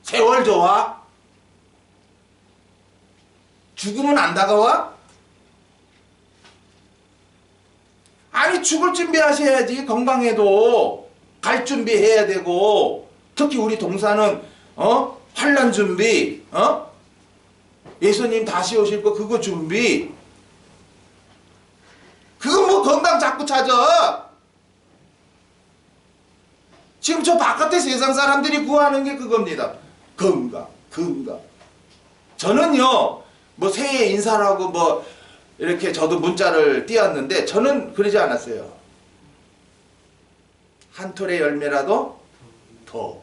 세월 좋아? 죽으면 안 다가와? 아니 죽을 준비하셔야지. 건강해도 갈 준비해야 되고, 특히 우리 동사는 환난 준비, 예수님 다시 오실 거 그거 준비. 그거 뭐 건강 자꾸 찾아. 지금 저 바깥에 세상 사람들이 구하는 게 그겁니다. 건강. 저는요, 뭐 새해 인사라고 뭐 이렇게 저도 문자를 띄웠는데 저는 그러지 않았어요. 한 톨의 열매라도 더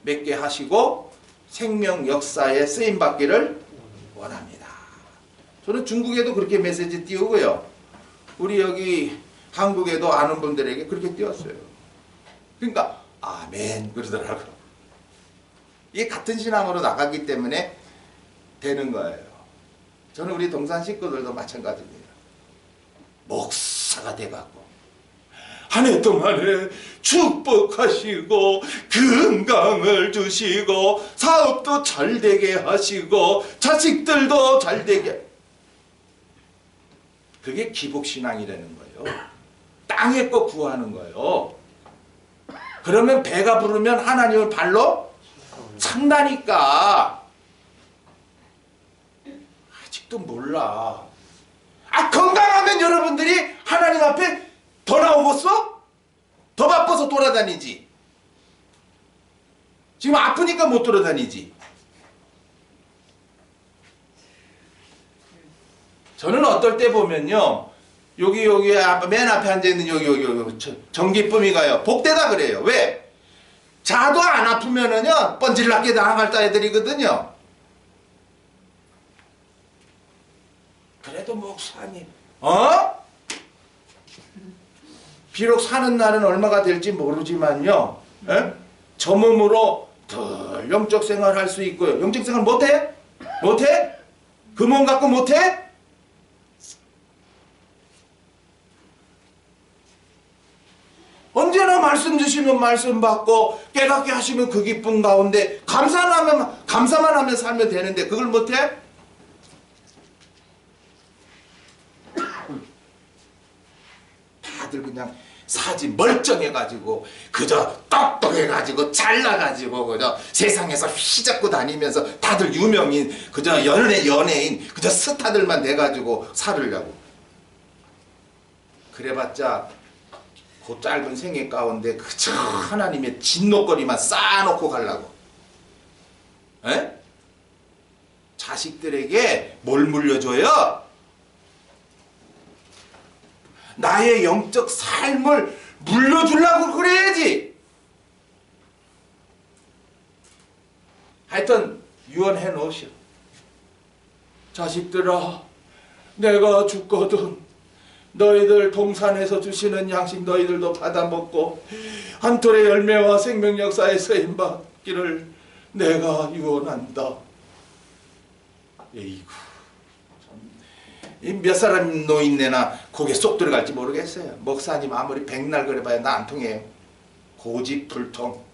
맺게 하시고 생명 역사에 쓰임 받기를 원합니다. 저는 중국에도 그렇게 메시지 띄우고요. 우리 여기 한국에도 아는 분들에게 그렇게 띄웠어요. 그러니까 아멘 그러더라고. 이게 같은 신앙으로 나가기 때문에 되는 거예요. 저는 우리 동산 식구들도 마찬가지입니다. 목사가 돼갖고 한 해 동안에 축복하시고 건강을 주시고 사업도 잘 되게 하시고 자식들도 잘 되게, 그게 기복신앙이라는 거예요. 땅에 거 구하는 거예요. 그러면 배가 부르면 하나님을 발로 찬다니까. 아직도 몰라. 건강하면 여러분들이 하나님 앞에 더 나오겠어? 더 바빠서 돌아다니지. 지금 아프니까 못 돌아다니지. 저는 어떨 때 보면요, 여기 맨 앞에 앉아있는 여기 정기쁨이가요, 복되다 그래요. 왜? 자도 안 아프면은요 뻔질나게 나갈 애들이거든요. 그래도 목사님 비록 사는 날은 얼마가 될지 모르지만요, 에? 저 몸으로 덜 영적 생활 할 수 있고요. 영적 생활 못해? 못해? 그 몸 갖고 못해? 언제나 말씀 주시면 말씀 받고 깨닫게 하시면 그 기쁨 가운데 감사만 하면 살면 되는데 그걸 못해? 다들 그냥 사지 멀쩡해가지고 그저 똑똑해가지고 잘나가지고 그저 세상에서 휘잡고 다니면서 다들 유명인 그저 연예인 그저 스타들만 돼가지고 살으려고. 그래봤자 그 짧은 생애 가운데 그저 하나님의 진노거리만 쌓아놓고 가려고. 에? 자식들에게 뭘 물려줘요? 나의 영적 삶을 물려주려고 그래야지. 하여튼 유언해 놓으시오. 자식들아, 내가 죽거든 너희들 동산에서 주시는 양식 너희들도 받아먹고 한 톨의 열매와 생명 역사에 쓰임받기를 내가 유언한다. 에이구, 몇 사람 노인네나 거기에 쏙 들어갈지 모르겠어요. 목사님 아무리 백날 그래봐야 나 안 통해요. 고집불통.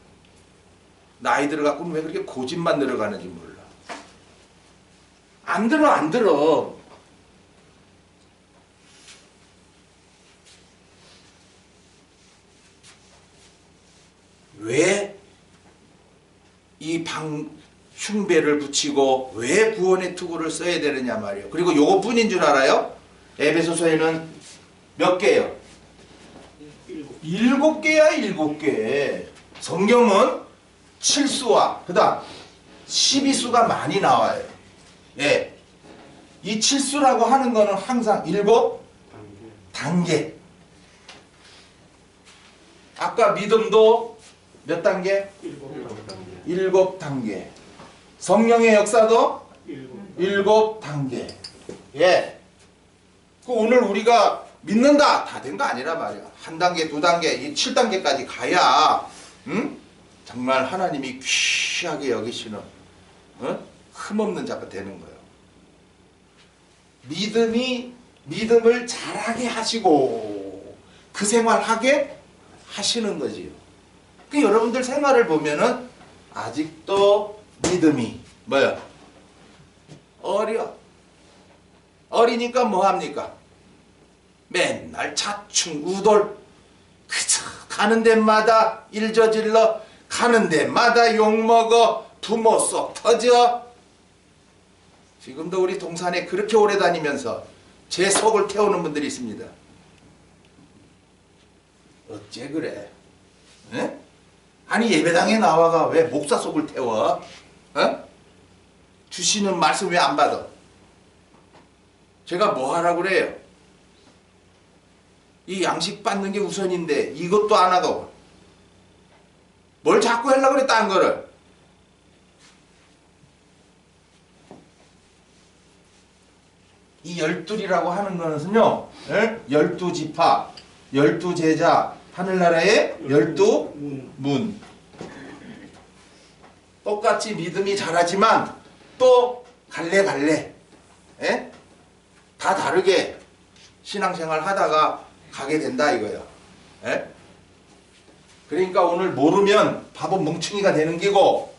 나이 들어갖고는 왜 그렇게 고집만 늘어가는지 몰라. 안 들어. 왜 이 흉배를 붙이고 왜 구원의 투구를 써야 되느냐 말이에요. 그리고 요것뿐인 줄 알아요? 에베소서에는 몇 개요? 7개야 7개. 성경은 7수와 그 다음 12수가 많이 나와요. 예. 이 7수라고 하는 거는 항상 7단계. 아까 믿음도 몇 단계? 7단계. 성령의 역사도 7단계. 예. 그 오늘 우리가 믿는다 다 된 거 아니라 말이야. 한 단계, 두 단계, 이 7단계까지 가야 정말 하나님이 귀하게 여기시는 흠없는 자가 되는 거예요. 믿음을 잘하게 하시고 그 생활하게 하시는 거지요. 그 여러분들 생활을 보면은 아직도 믿음이 뭐야? 어리니까 뭐합니까? 맨날 자충우돌 그저 가는 데마다 일 저질러 가는 데마다 욕먹어 부모 속 터져. 지금도 우리 동산에 그렇게 오래 다니면서 제 속을 태우는 분들이 있습니다. 어째 그래? 에? 아니 예배당에 나와가 왜 목사 속을 태워? 주시는 말씀 왜 안 받아? 제가 뭐 하라고 그래요? 이 양식 받는 게 우선인데 이것도 안 하고 뭘 자꾸 하려고 그래 딴 거를. 이 열둘이라고 하는 것은요, 12지파, 12제자, 하늘나라의 12문. 똑같이 믿음이 자라지만 또 갈래갈래 다 다르게 신앙생활 하다가 가게 된다 이거예요. 그러니까 오늘 모르면 바보 멍충이가 되는 기고,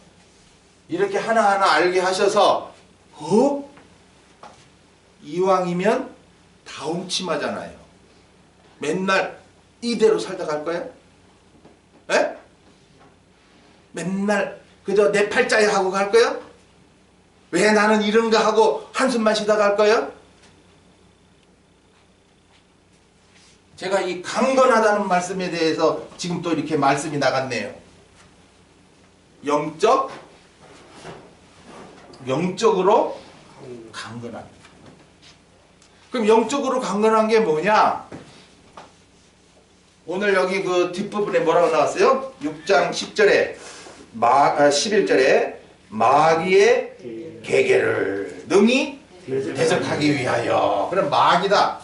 이렇게 하나하나 알게 하셔서 이왕이면 다홍침하잖아요. 맨날 이대로 살다 갈 거예요? 맨날 그저 내 팔자에 하고 갈 거예요? 왜 나는 이런가 하고 한숨만 쉬다 갈 거예요? 제가 이 강건하다는 말씀에 대해서 지금 또 이렇게 말씀이 나갔네요. 영적으로 강건한. 그럼 영적으로 강건한 게 뭐냐? 오늘 여기 그 뒷부분에 뭐라고 나왔어요? 6장 10절에 11절에 마귀의 계계를 능히 대적하기 위하여. 그럼 마귀다.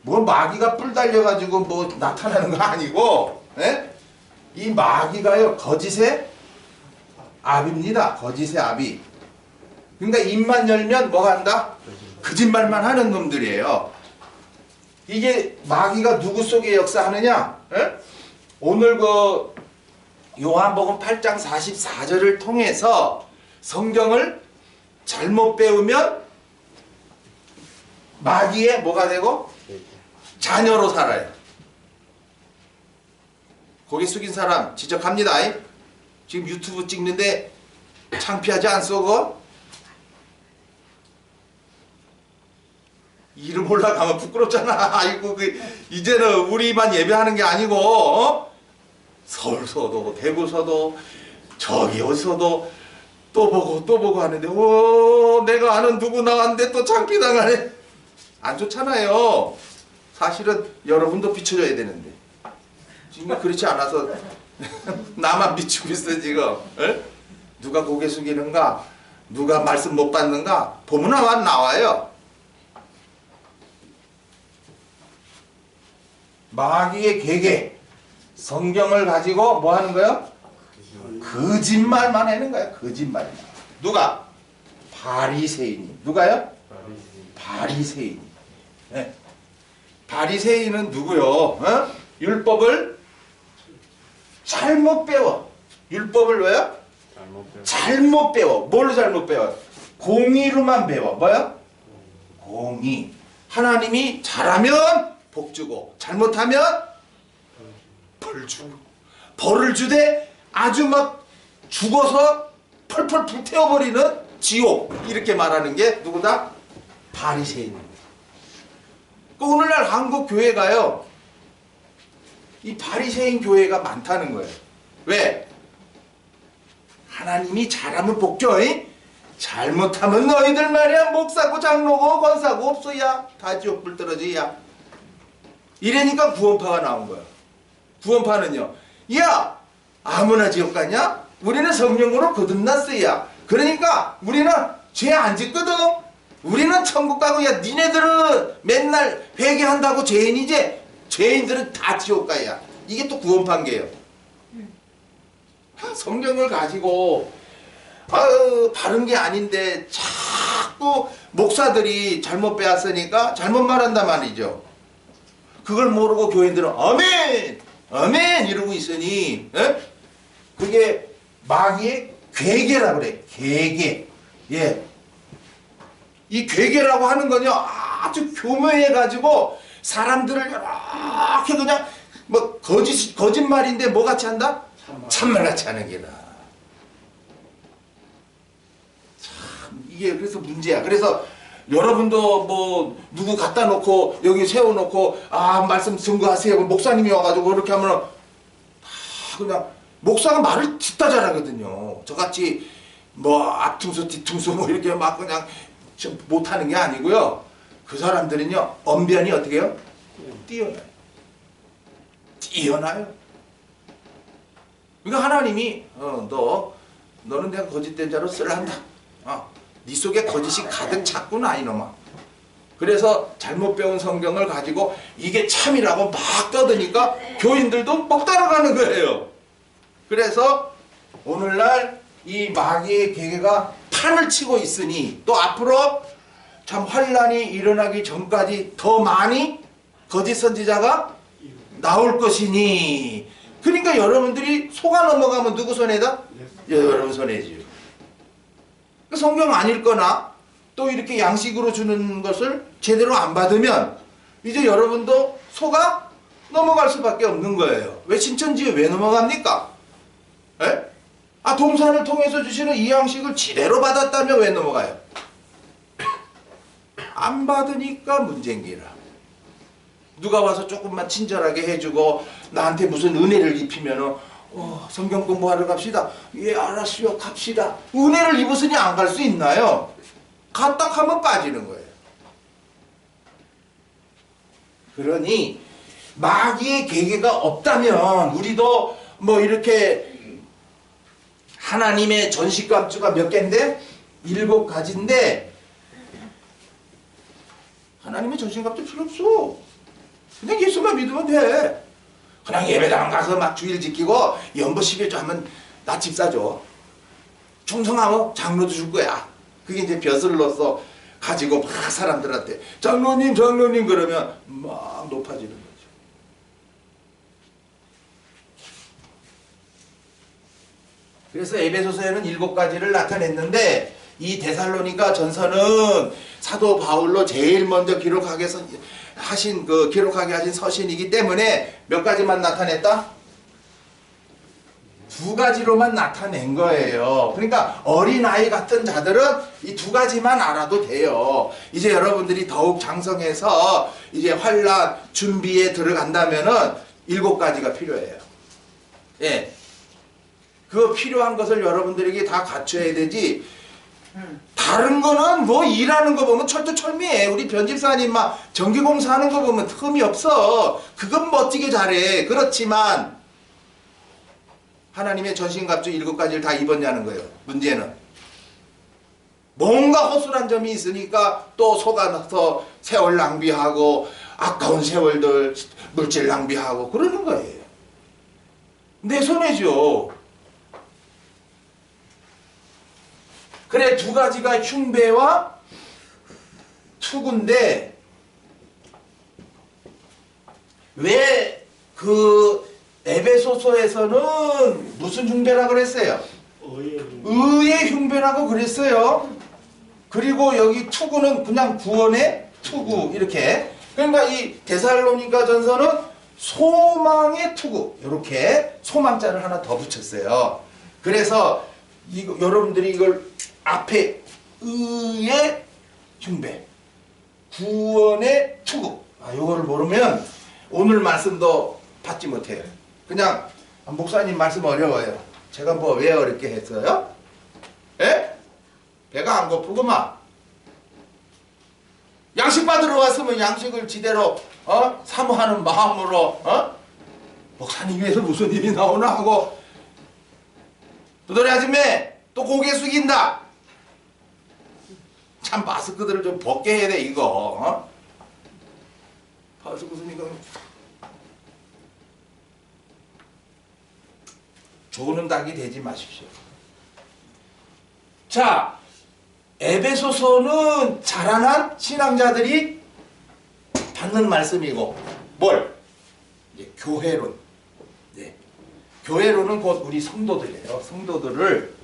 뭐 마귀가 뿔 달려가지고 뭐 나타나는 거 아니고, 이 마귀가요 거짓의 압입니다. 거짓의 압이. 그러니까 입만 열면 뭐가 한다? 거짓말만 하는 놈들이에요. 이게 마귀가 누구 속에 역사하느냐? 오늘 그 요한복음 8장 44절을 통해서 성경을 잘못 배우면 마귀의 뭐가 되고? 자녀로 살아요. 고개 숙인 사람 지적합니다. 지금 유튜브 찍는데 창피하지 않소 그거? 이름 올라가면 부끄럽잖아. 아이고 이제는 우리만 예배하는 게 아니고 서울서도 대구서도 저기 어디서도 또 보고 하는데 내가 아는 누구 나왔는데 또 창피당하네. 안 좋잖아요. 사실은 여러분도 비춰줘야 되는데 지금 그렇지 않아서 나만 비추고 있어 지금. 누가 고개 숙이는가, 누가 말씀 못 받는가 보면 나와요. 마귀의 계계, 성경을 가지고 뭐 하는 거예요? 거짓말만 하는 거예요. 거짓말. 누가? 바리새인이. 누가요? 바리새인이. 바리새인은 누구요? 율법을 잘못 배워. 율법을 왜요? 잘못 배워. 뭘로 잘못 배워? 공의로만 배워. 뭐야? 공의. 하나님이 잘하면 복 주고 잘못하면 벌 주고, 벌을 주되 아주 막 죽어서 펄펄 불태워버리는 지옥. 이렇게 말하는 게 누구다? 바리새인입니다. 오늘날 한국 교회가요 이 바리새인 교회가 많다는 거예요. 왜? 하나님이 잘하면 복 줘. 잘못하면 너희들 말이야 목사고 장로고 권사고 없어야 다 지옥 불 떨어져야. 이러니까 구원파가 나온 거야. 구원파는요, 야 아무나 지옥 가냐? 우리는 성령으로 거듭났어야. 그러니까 우리는 죄 안 짓거든. 우리는 천국 가고, 야 니네들은 맨날 회개한다고 죄인이지, 죄인들은 다 지옥 가야. 이게 또 구원파인게요. 성령을 가지고 바른 게 아닌데 자꾸 목사들이 잘못 빼앗으니까 잘못 말한단 말이죠. 그걸 모르고 교인들은 아멘 아멘 이러고 있으니 그게 마귀의 괴계라고 그래. 괴계. 이 괴계라고 하는 건요 아주 교묘해가지고 사람들을 이렇게 그냥 뭐 거짓말인데 뭐 같이 한다? 참말같이 하는 게다. 참 이게 그래서 문제야. 그래서 여러분도 뭐 누구 갖다 놓고 여기 세워놓고 말씀 증거하세요. 목사님이 와가지고 그렇게 하면은 다 그냥 목사가 말을 듣다 잘하거든요. 저같이 뭐 앞퉁소 뒤퉁소 뭐 이렇게 막 그냥 못하는 게 아니고요. 그 사람들은요 언변이 어떻게 해요? 뛰어나요. 뛰어나요. 그러니까 하나님이 너는 내가 거짓된 자로 쓰려한다. 네 속에 거짓이 가득 찼구나 이놈아. 그래서 잘못 배운 성경을 가지고 이게 참이라고 막 떠드니까 교인들도 막 따라가는 거예요. 그래서 오늘날 이 마귀의 계계가 판을 치고 있으니 또 앞으로 참 환란이 일어나기 전까지 더 많이 거짓 선지자가 나올 것이니, 그러니까 여러분들이 속아 넘어가면 누구 손해다? 여러분 손해지. 성경 안 읽거나 또 이렇게 양식으로 주는 것을 제대로 안 받으면 이제 여러분도 속아 넘어갈 수밖에 없는 거예요. 왜 신천지에 왜 넘어갑니까? 에? 아, 동산을 통해서 주시는 이 양식을 지대로 받았다면 왜 넘어가요? 안 받으니까 문제인 기라. 누가 와서 조금만 친절하게 해주고 나한테 무슨 은혜를 입히면은 성경 공부하러 갑시다. 예, 알았어요. 갑시다. 은혜를 입었으니 안 갈 수 있나요? 갔다 하면 빠지는 거예요. 그러니 마귀의 계계가 없다면 우리도 뭐 이렇게 하나님의 전시감주가 몇 개인데? 7가지인데 하나님의 전시감주 필요 없어. 그냥 예수만 믿으면 돼. 그냥 예배당 가서 막 주일 지키고 연보 11조 하면 나 집 사줘. 충성하면 장로도 줄 거야. 그게 이제 벼슬로서 가지고 막 사람들한테 장로님 장로님 그러면 막 높아지는 거죠. 그래서 에베소서에는 7가지를 나타냈는데 이 데살로니가 전서는 사도 바울로 제일 먼저 기록하게 하신 서신이기 때문에 몇 가지만 나타냈다? 2가지로만 나타낸 거예요. 그러니까 어린아이 같은 자들은 이 2가지만 알아도 돼요. 이제 여러분들이 더욱 장성해서 이제 환란 준비에 들어간다면은 7가지가 필요해요. 예. 그 필요한 것을 여러분들에게 다 갖춰야 되지. 다른 거는 뭐 일하는 거 보면 철두철미해. 우리 변집사님 막 전기공사 하는 거 보면 틈이 없어. 그건 멋지게 잘해. 그렇지만 하나님의 전신갑주 7가지를 다 입었냐는 거예요. 문제는 뭔가 허술한 점이 있으니까 또 속아서 세월 낭비하고 아까운 세월들 물질 낭비하고 그러는 거예요. 내 손해죠. 그래, 2가지가 흉배와 투구인데 왜 그 에베소서에서는 무슨 흉배라고 그랬어요? 의의 흉배라고 그랬어요. 그리고 여기 투구는 그냥 구원의 투구 이렇게. 그러니까 이 데살로니가 전서는 소망의 투구 이렇게 소망자를 하나 더 붙였어요. 그래서 여러분들이 이걸 앞에 의의 흉배, 구원의 투구, 요거를 모르면 오늘 말씀도 받지 못해요. 그냥 목사님 말씀 어려워요. 제가 뭐 왜 어렵게 했어요? 에? 배가 안 고프구만. 양식 받으러 왔으면 양식을 지대로 사모하는 마음으로 목사님에서 무슨 일이 나오나 하고 도돌이 아줌매 또 고개 숙인다. 참 마스크들을 좀 벗게 해야 돼 이거. 마스크 쓰니까 조는 닭이 되지 마십시오. 자, 에베소서는 자라난 신앙자들이 받는 말씀이고 뭘? 이제 교회론. 네. 교회론은 곧 우리 성도들이에요. 성도들을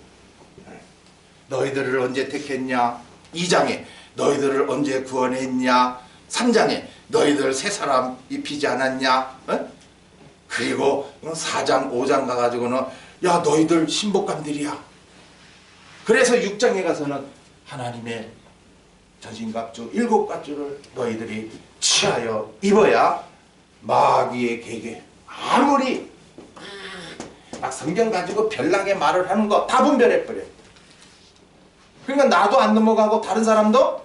너희들을 언제 택했냐? 2장에 너희들을 언제 구원했냐? 3장에 너희들 새 사람 입히지 않았냐? 그리고 4장 5장 가가지고는 야 너희들 신복감들이야. 그래서 6장에 가서는 하나님의 전신갑주 7가주를 너희들이 취하여 입어야 마귀의 계계, 아무리 막 성경 가지고 별나게 말을 하는 거 다 분별해버려. 그러니까 나도 안 넘어가고 다른 사람도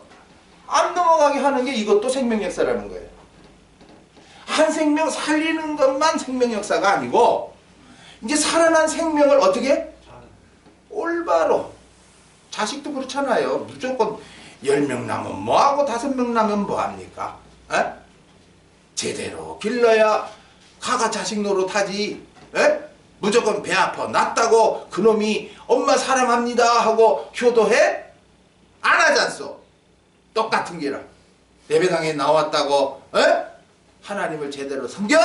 안 넘어가게 하는 게 이것도 생명역사라는 거예요. 한 생명 살리는 것만 생명역사가 아니고 이제 살아난 생명을 어떻게? 올바로. 자식도 그렇잖아요. 무조건 10명 나면 뭐하고 5명 나면 뭐합니까? 에? 제대로 길러야 가가 자식 노릇하지. 에? 무조건 배 아파 낫다고 그놈이 엄마 사랑합니다 하고 효도해? 안 하잖소. 똑같은 기라. 예배당에 나왔다고 에? 하나님을 제대로 섬겨?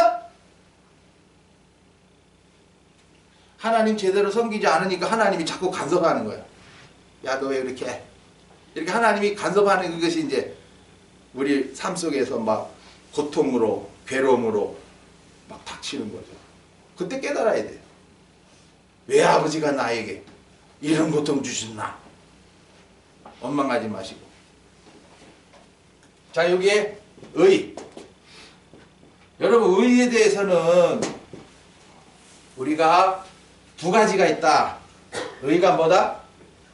하나님 제대로 섬기지 않으니까 하나님이 자꾸 간섭하는 거야. 야, 너 왜 이렇게 해? 이렇게 하나님이 간섭하는 그것이 이제 우리 삶 속에서 막 고통으로 괴로움으로 막 닥치는 거죠. 그때 깨달아야 돼요. 왜 아버지가 나에게 이런 고통 주셨나? 원망하지 마시고. 자, 여기에 의. 여러분, 의에 대해서는 우리가 두 가지가 있다. 의가 뭐다?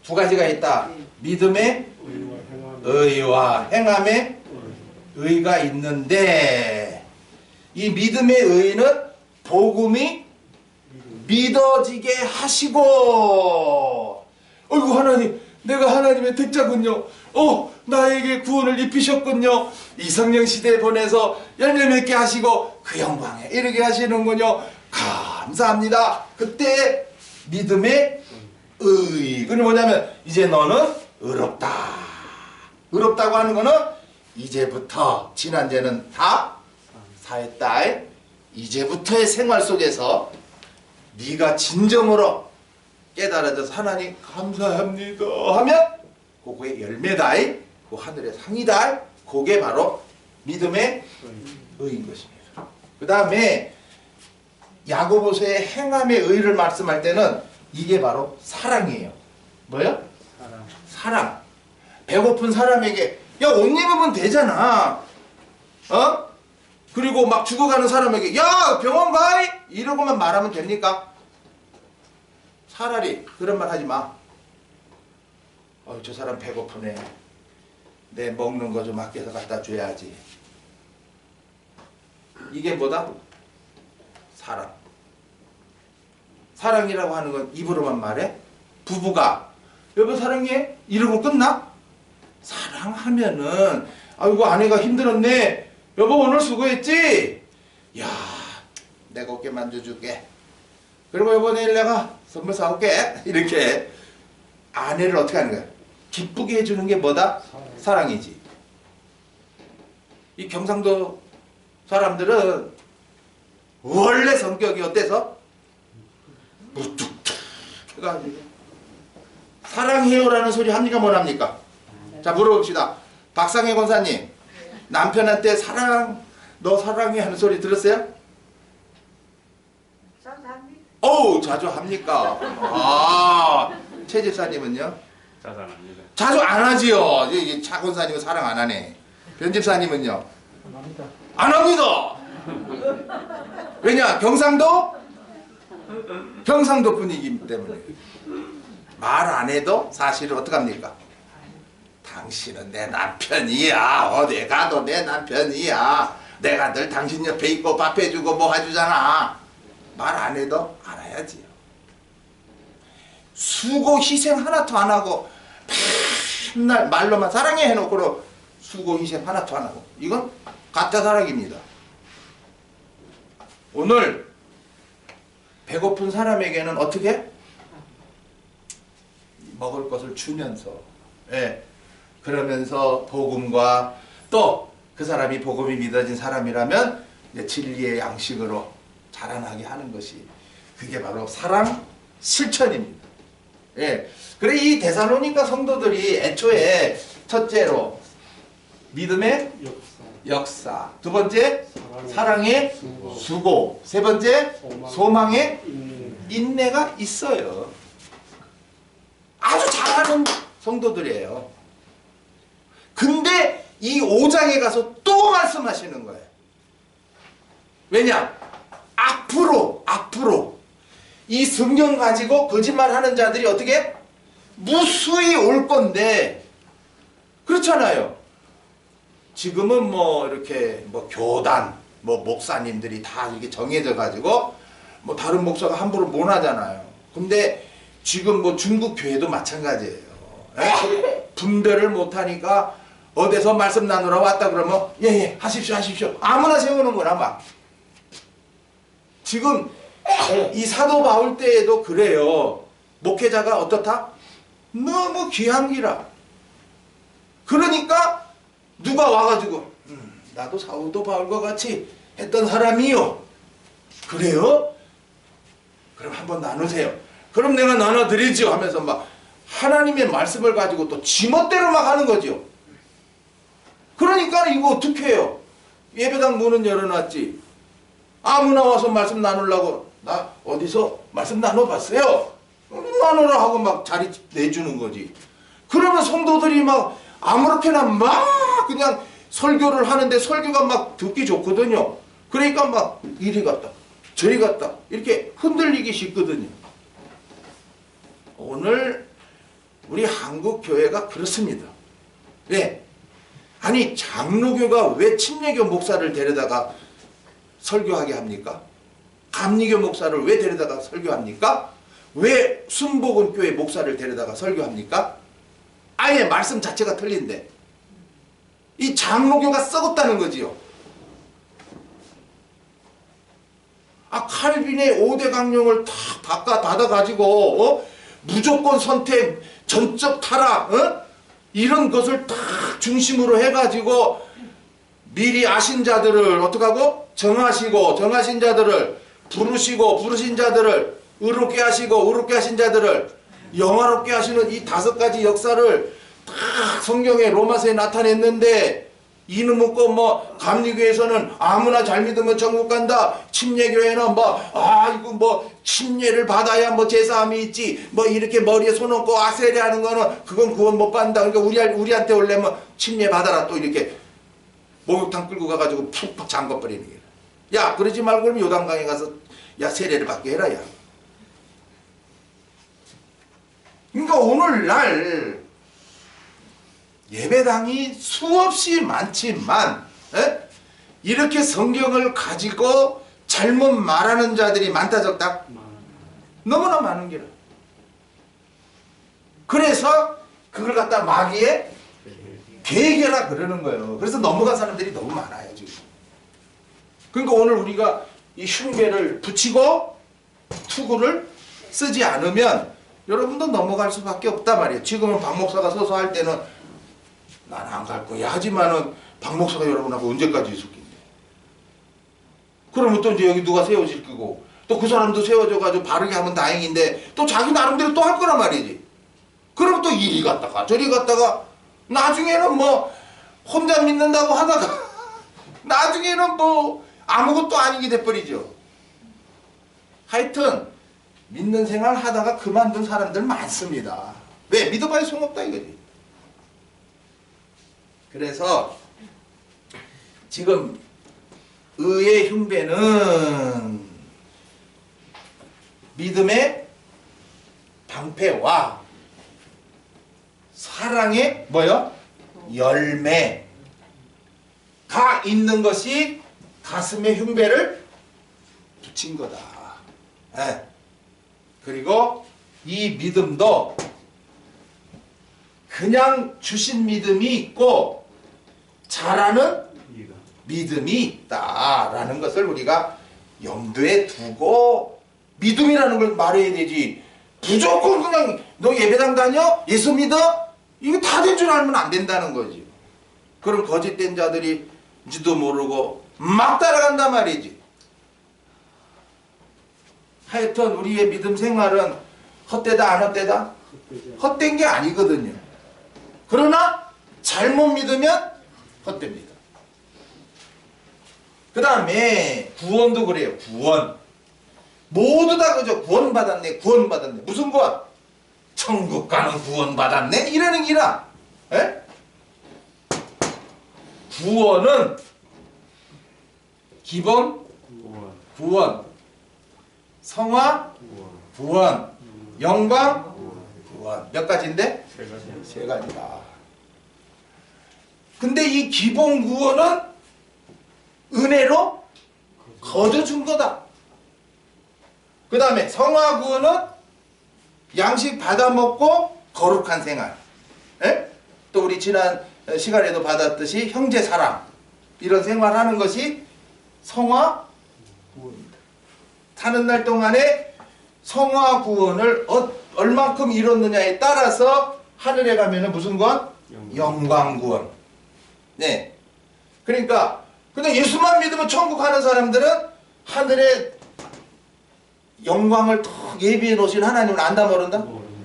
두 가지가 있다. 믿음의 의와 행함의 의가 있는데, 이 믿음의 의는 복음이 믿어지게 하시고, 어이구 하나님, 내가 하나님의 택자군요. 나에게 구원을 입히셨군요. 이성령 시대에 보내서 열매 맺게 하시고 그 영광에 이르게 하시는군요. 감사합니다. 그때 믿음의 의. 그게 뭐냐면 이제 너는 의롭다. 의롭다고 하는 거는 이제부터, 지난제는 다 사했다. 이제부터의 생활 속에서 네가 진정으로 깨달아져서 하나님 감사합니다 하면 그거의 열매다. 그 하늘의 상이다. 그게 바로 믿음의 의인 것입니다. 그 다음에 야고보서의 행함의 의를 말씀할 때는 이게 바로 사랑이에요. 뭐요? 사랑. 배고픈 사람에게 야, 옷 입으면 되잖아. 그리고 막 죽어가는 사람에게 야, 병원 가! 이러고만 말하면 됩니까? 차라리 그런 말 하지 마. 저 사람 배고프네. 내 먹는 거 좀 아껴서 갖다 줘야지. 이게 뭐다? 사랑. 사랑이라고 하는 건 입으로만 말해? 부부가 여보 사랑해? 이러고 끝나? 사랑하면은 아이고 아내가 힘들었네. 여보 오늘 수고했지? 야, 내가 어깨 만져줄게. 그리고 여보 내일 내가 선물 사올게. 이렇게 아내를 어떻게 하는 거야? 기쁘게 해주는 게 뭐다? 사랑이지. 이 경상도 사람들은 원래 성격이 어때서? 무뚝뚝 해가지고 사랑해요라는 소리 합니까? 못 합니까? 자, 물어봅시다. 박상혜 권사님, 남편한테 너 사랑해 하는 소리 들었어요? 자주 합니까? 최 집사님은요? 자주 안 합니다. 자주 안 하지요. 차 권사님은 사랑 안 하네. 변 집사님은요? 안 합니다. 왜냐? 경상도 분위기 때문에 말 안 해도 사실은 어떡합니까? 당신은 내 남편이야. 어디 가도 내 남편이야. 내가 늘 당신 옆에 있고 밥 해주고 뭐 해주잖아. 말 안 해도 알아야지요. 수고 희생 하나도 안 하고 맨날 말로만 사랑해 해놓고 수고 희생 하나도 안 하고, 이건 가짜 사랑입니다. 오늘 배고픈 사람에게는 어떻게? 먹을 것을 주면서, 그러면서 복음과 또 그 사람이 복음이 믿어진 사람이라면 이제 진리의 양식으로 자라나게 하는 것이, 그게 바로 사랑 실천입니다. 그래 이 데살로니가 성도들이 애초에 첫째로 믿음의 역사, 두 번째 사랑의 수고, 세 번째 소망의 인내가 있어요. 아주 잘하는 성도들이에요. 근데 이 5장에 가서 또 말씀하시는 거예요. 왜냐? 앞으로 이 성경 가지고 거짓말하는 자들이 어떻게? 무수히 올 건데, 그렇잖아요. 지금은 뭐 이렇게 뭐 교단, 뭐 목사님들이 다 이게 정해져 가지고 뭐 다른 목사가 함부로 못 하잖아요. 근데 지금 뭐 중국 교회도 마찬가지예요. 분별을 못하니까 어디서 말씀 나누러 왔다 그러면 예예 하십시오 하십시오 아무나 세우는 거나 막. 지금 이 사도 바울 때에도 그래요. 목회자가 어떻다? 너무 귀한 기라. 그러니까 누가 와가지고 나도 사도 바울과 같이 했던 사람이요. 그래요? 그럼 한번 나누세요. 그럼 내가 나눠드리죠 하면서 막 하나님의 말씀을 가지고 또 지멋대로 막 하는 거죠. 그러니까 이거 어떻게 해요? 예배당 문은 열어놨지. 아무나 와서 말씀 나누려고 나 어디서 말씀 나눠봤어요. 나누라 하고 막 자리 내주는 거지. 그러면 성도들이 막 아무렇게나 막 그냥 설교를 하는데 설교가 막 듣기 좋거든요. 그러니까 막 이리 갔다 저리 갔다 이렇게 흔들리기 쉽거든요. 오늘 우리 한국 교회가 그렇습니다. 왜? 아니 장로교가 왜 침례교 목사를 데려다가 설교하게 합니까? 감리교 목사를 왜 데려다가 설교합니까? 왜 순복음교회 목사를 데려다가 설교합니까? 아예 말씀 자체가 틀린데 이 장로교가 썩었다는 거지요. 칼빈의 5대 강령을 다 받아가지고 무조건 선택, 전적 타락 이런 것을 다 중심으로 해가지고 미리 아신 자들을 어떡하고? 정하시고 정하신 자들을 부르시고 부르신 자들을 의롭게 하시고 의롭게 하신 자들을 영화롭게 하시는 이 5가지 역사를 다 성경에 로마서에 나타냈는데 이놈의 거 감리교에서는 아무나 잘 믿으면 천국 간다. 침례교회는 이거 침례를 받아야 제사함이 있지. 이렇게 머리에 손 얹고 세례하는 거는 그건 못 받는다. 그러니까 우리한테 오려면 침례 받아라. 또 이렇게 목욕탕 끌고 가가지고 푹푹 잠궈버리는 게. 야 그러지 말고 그러면 요단강에 가서 야 세례를 받게 해라 야. 그러니까 오늘날 예배당이 수없이 많지만 이렇게 성경을 가지고 잘못 말하는 자들이 많다 적다? 너무나 많은 게라. 그래서 그걸 갖다 마귀의 계계라 그러는 거예요. 그래서 넘어간 사람들이 너무 많아요 지금. 그러니까 오늘 우리가 이 흉배를 붙이고 투구를 쓰지 않으면 여러분도 넘어갈 수밖에 없단 말이에요. 지금은 박 목사가 서서 할 때는 나는 안 갈 거야 하지만은 박 목사가 여러분하고 언제까지 있을 건데. 그러면 또 이제 여기 누가 세워질 거고 또 그 사람도 세워져가지고 바르게 하면 다행인데 또 자기 나름대로 또 할 거란 말이지. 그럼 또 이리 갔다가 저리 갔다가 나중에는 혼자 믿는다고 하다가 나중에는 아무것도 아니게 돼버리죠. 하여튼 믿는 생활 하다가 그만둔 사람들 많습니다. 왜? 믿어봐야 소용없다 이거지. 그래서 지금 의의 흉배는 믿음의 방패와 사랑의 열매가 있는 것이 가슴에 흉배를 붙인 거다. 그리고 이 믿음도 그냥 주신 믿음이 있고 자라는 믿음이 있다라는 것을 우리가 염두에 두고 믿음이라는 걸 말해야 되지. 무조건 그냥 너 예배당 다녀? 예수 믿어? 이거 다 된 줄 알면 안 된다는 거지. 그럼 거짓된 자들이지도 모르고 막 따라간단 말이지. 하여튼 우리의 믿음 생활은 헛되다 안 헛되다? 헛된 게 아니거든요. 그러나 잘못 믿으면 헛됩니다. 그 다음에 구원도 그래요. 구원. 모두 다 그죠. 구원받았네. 구원받았네. 무슨 구원? 천국 가는 구원받았네. 이러는 기라. 구원은 기본 구원, 성화 구원, 영광 구원. 몇 가지인데? 세 가지다. 근데 이 기본 구원은 은혜로 거저준 거다. 그 다음에 성화 구원은 양식 받아먹고 거룩한 생활. 또 우리 지난 시간에도 받았듯이 형제 사랑 이런 생활하는 것이 성화 구원입니다. 사는 날 동안에 성화 구원을 얼만큼 이뤘느냐에 따라서 하늘에 가면은 무슨 구원? 영광 구원. 네. 그러니까 근데 예수만 믿으면 천국 가는 사람들은 하늘에 영광을 턱 예비해 놓으신 하나님을 안다 모른다?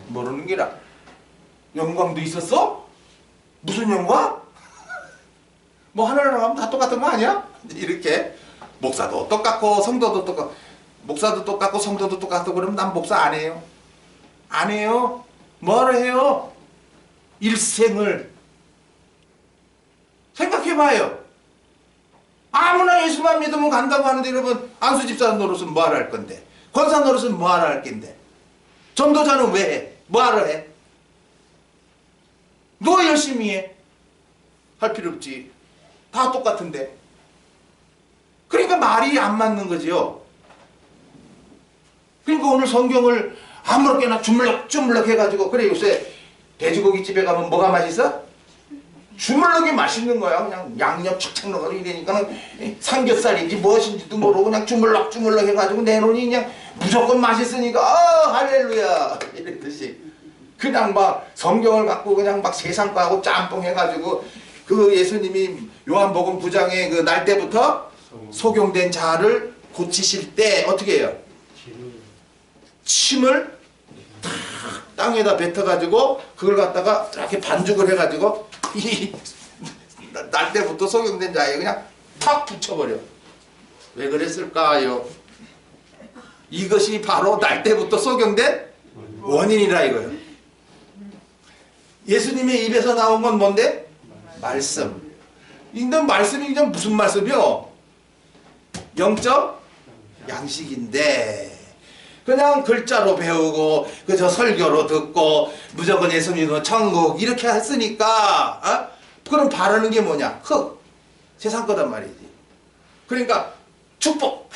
모르는 기라. 영광도 있었어? 무슨 영광? 뭐 하늘에 나가면 다 똑같은 거 아니야? 이렇게 목사도 똑같고 성도도 똑같고 목사도 똑같고 성도도 똑같고 그러면 난 목사 안 해요. 안 해요. 뭐를 해요? 일생을 생각해봐요. 아무나 예수만 믿으면 간다고 하는데 여러분 안수 집사 노릇은 뭐하러 할 건데 권사 노릇은 뭐하러 할 건데 전도자는 왜 해? 뭐하러 해? 너 열심히 해. 할 필요 없지. 다 똑같은데. 그러니까 말이 안 맞는 거지요. 그러니까 오늘 성경을 아무렇게나 주물럭주물럭 해가지고 그래 요새 돼지고기 집에 가면 뭐가 맛있어? 주물럭이 맛있는 거야. 그냥 양념 착착 넣어서 이러니까는 삼겹살인지 무엇인지도 모르고 그냥 주물럭주물럭 해가지고 내놓으니 그냥 무조건 맛있으니까 할렐루야 이랬듯이 그냥 막 성경을 갖고 그냥 막 세상 거하고 짬뽕 해가지고 그 예수님이 요한복음 9장에 그 날 때부터 소경된 자를 고치실 때 어떻게 해요? 침을 탁 땅에다 뱉어가지고 그걸 갖다가 이렇게 반죽을 해가지고 이 날 때부터 소경된 자에 그냥 탁 붙여버려. 왜 그랬을까요? 이것이 바로 날 때부터 소경된 원인이라 이거예요. 예수님의 입에서 나온 건 뭔데? 말씀. 근데 말씀이 그냥 무슨 말씀이요? 영적 양식인데 그냥 글자로 배우고 그저 설교로 듣고 무조건 예수님은 천국 이렇게 했으니까 그럼 바라는 게 뭐냐? 흙. 세상 거단 말이지. 그러니까 축복.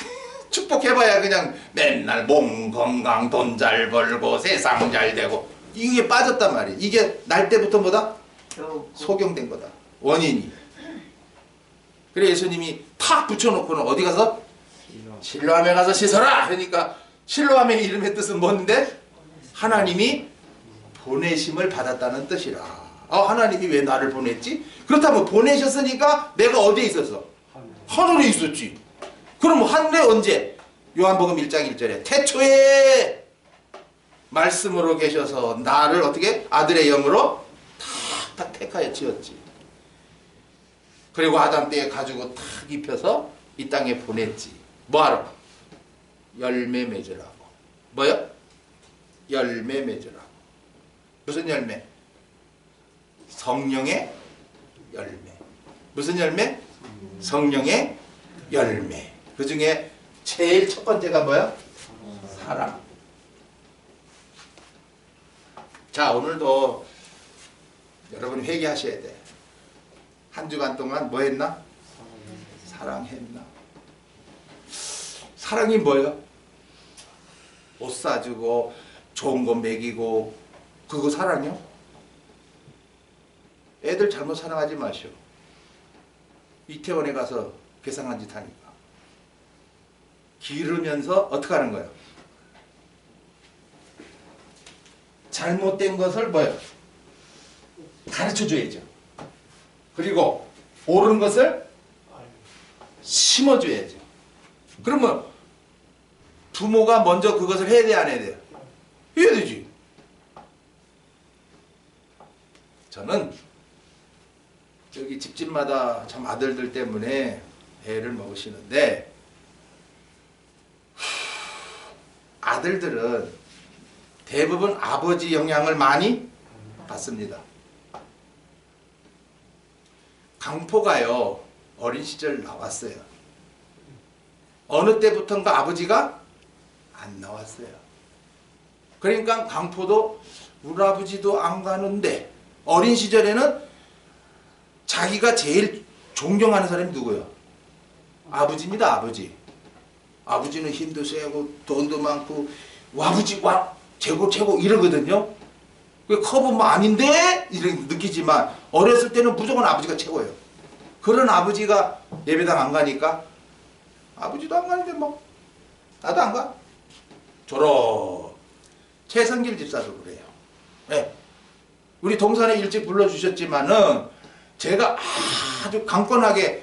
축복해봐야 그냥 맨날 몸 건강 돈 잘 벌고 세상 잘 되고 이게 빠졌단 말이야. 이게 날 때부터 뭐다? 소경된 거다. 원인이. 그래 예수님이 탁 붙여놓고는 어디 가서? 실로암에 가서 씻어라! 그러니까 실로암의 이름의 뜻은 뭔데? 하나님이 보내심을 받았다는 뜻이라. 하나님이 왜 나를 보냈지? 그렇다면 보내셨으니까 내가 어디에 있었어? 하늘에 있었지. 그럼 하늘에 언제? 요한복음 1장 1절에 태초에 말씀으로 계셔서 나를 어떻게? 아들의 영으로 탁 택하여 지었지. 그리고 아담 때에 가지고 탁 입혀서 이 땅에 보냈지. 뭐하러? 열매 맺으라고. 뭐요? 열매 맺으라고. 무슨 열매? 성령의 열매. 무슨 열매? 성령의 열매. 그 중에 제일 첫 번째가 뭐야? 사랑. 자, 오늘도 여러분 회개하셔야 돼. 한 주간 동안 뭐 했나? 사랑했나? 사랑이 뭐예요? 옷 사주고 좋은 거 먹이고 그거 사랑이요? 애들 잘못 사랑하지 마시오. 이태원에 가서 괴상한 짓 하니까 기르면서 어떻게 하는 거예요? 잘못된 것을 뭐예요? 가르쳐줘야죠. 그리고 옳은 것을 심어줘야죠. 그러면 부모가 먼저 그것을 해야 돼, 안 해야 돼요? 해야 되지. 저는 여기 집집마다 참 아들들 때문에 애를 먹으시는데 아들들은 대부분 아버지 영향을 많이 받습니다. 강포가요 어린 시절 나왔어요. 어느 때부턴가 아버지가 안 나왔어요. 그러니까 강포도 우리 아버지도 안 가는데 어린 시절에는 자기가 제일 존경하는 사람이 누구예요? 아버지입니다. 아버지. 아버지는 힘도 세고 돈도 많고 아버지 와 최고 이러거든요. 그 커보면 아닌데 이렇게 느끼지만 어렸을 때는 무조건 아버지가 최고예요. 그런 아버지가 예배당 안 가니까 아버지도 안 가는데 뭐 나도 안 가. 저러 최성길 집사도 그래요. 네. 우리 동산에 일찍 불러주셨지만은 제가 아주 강권하게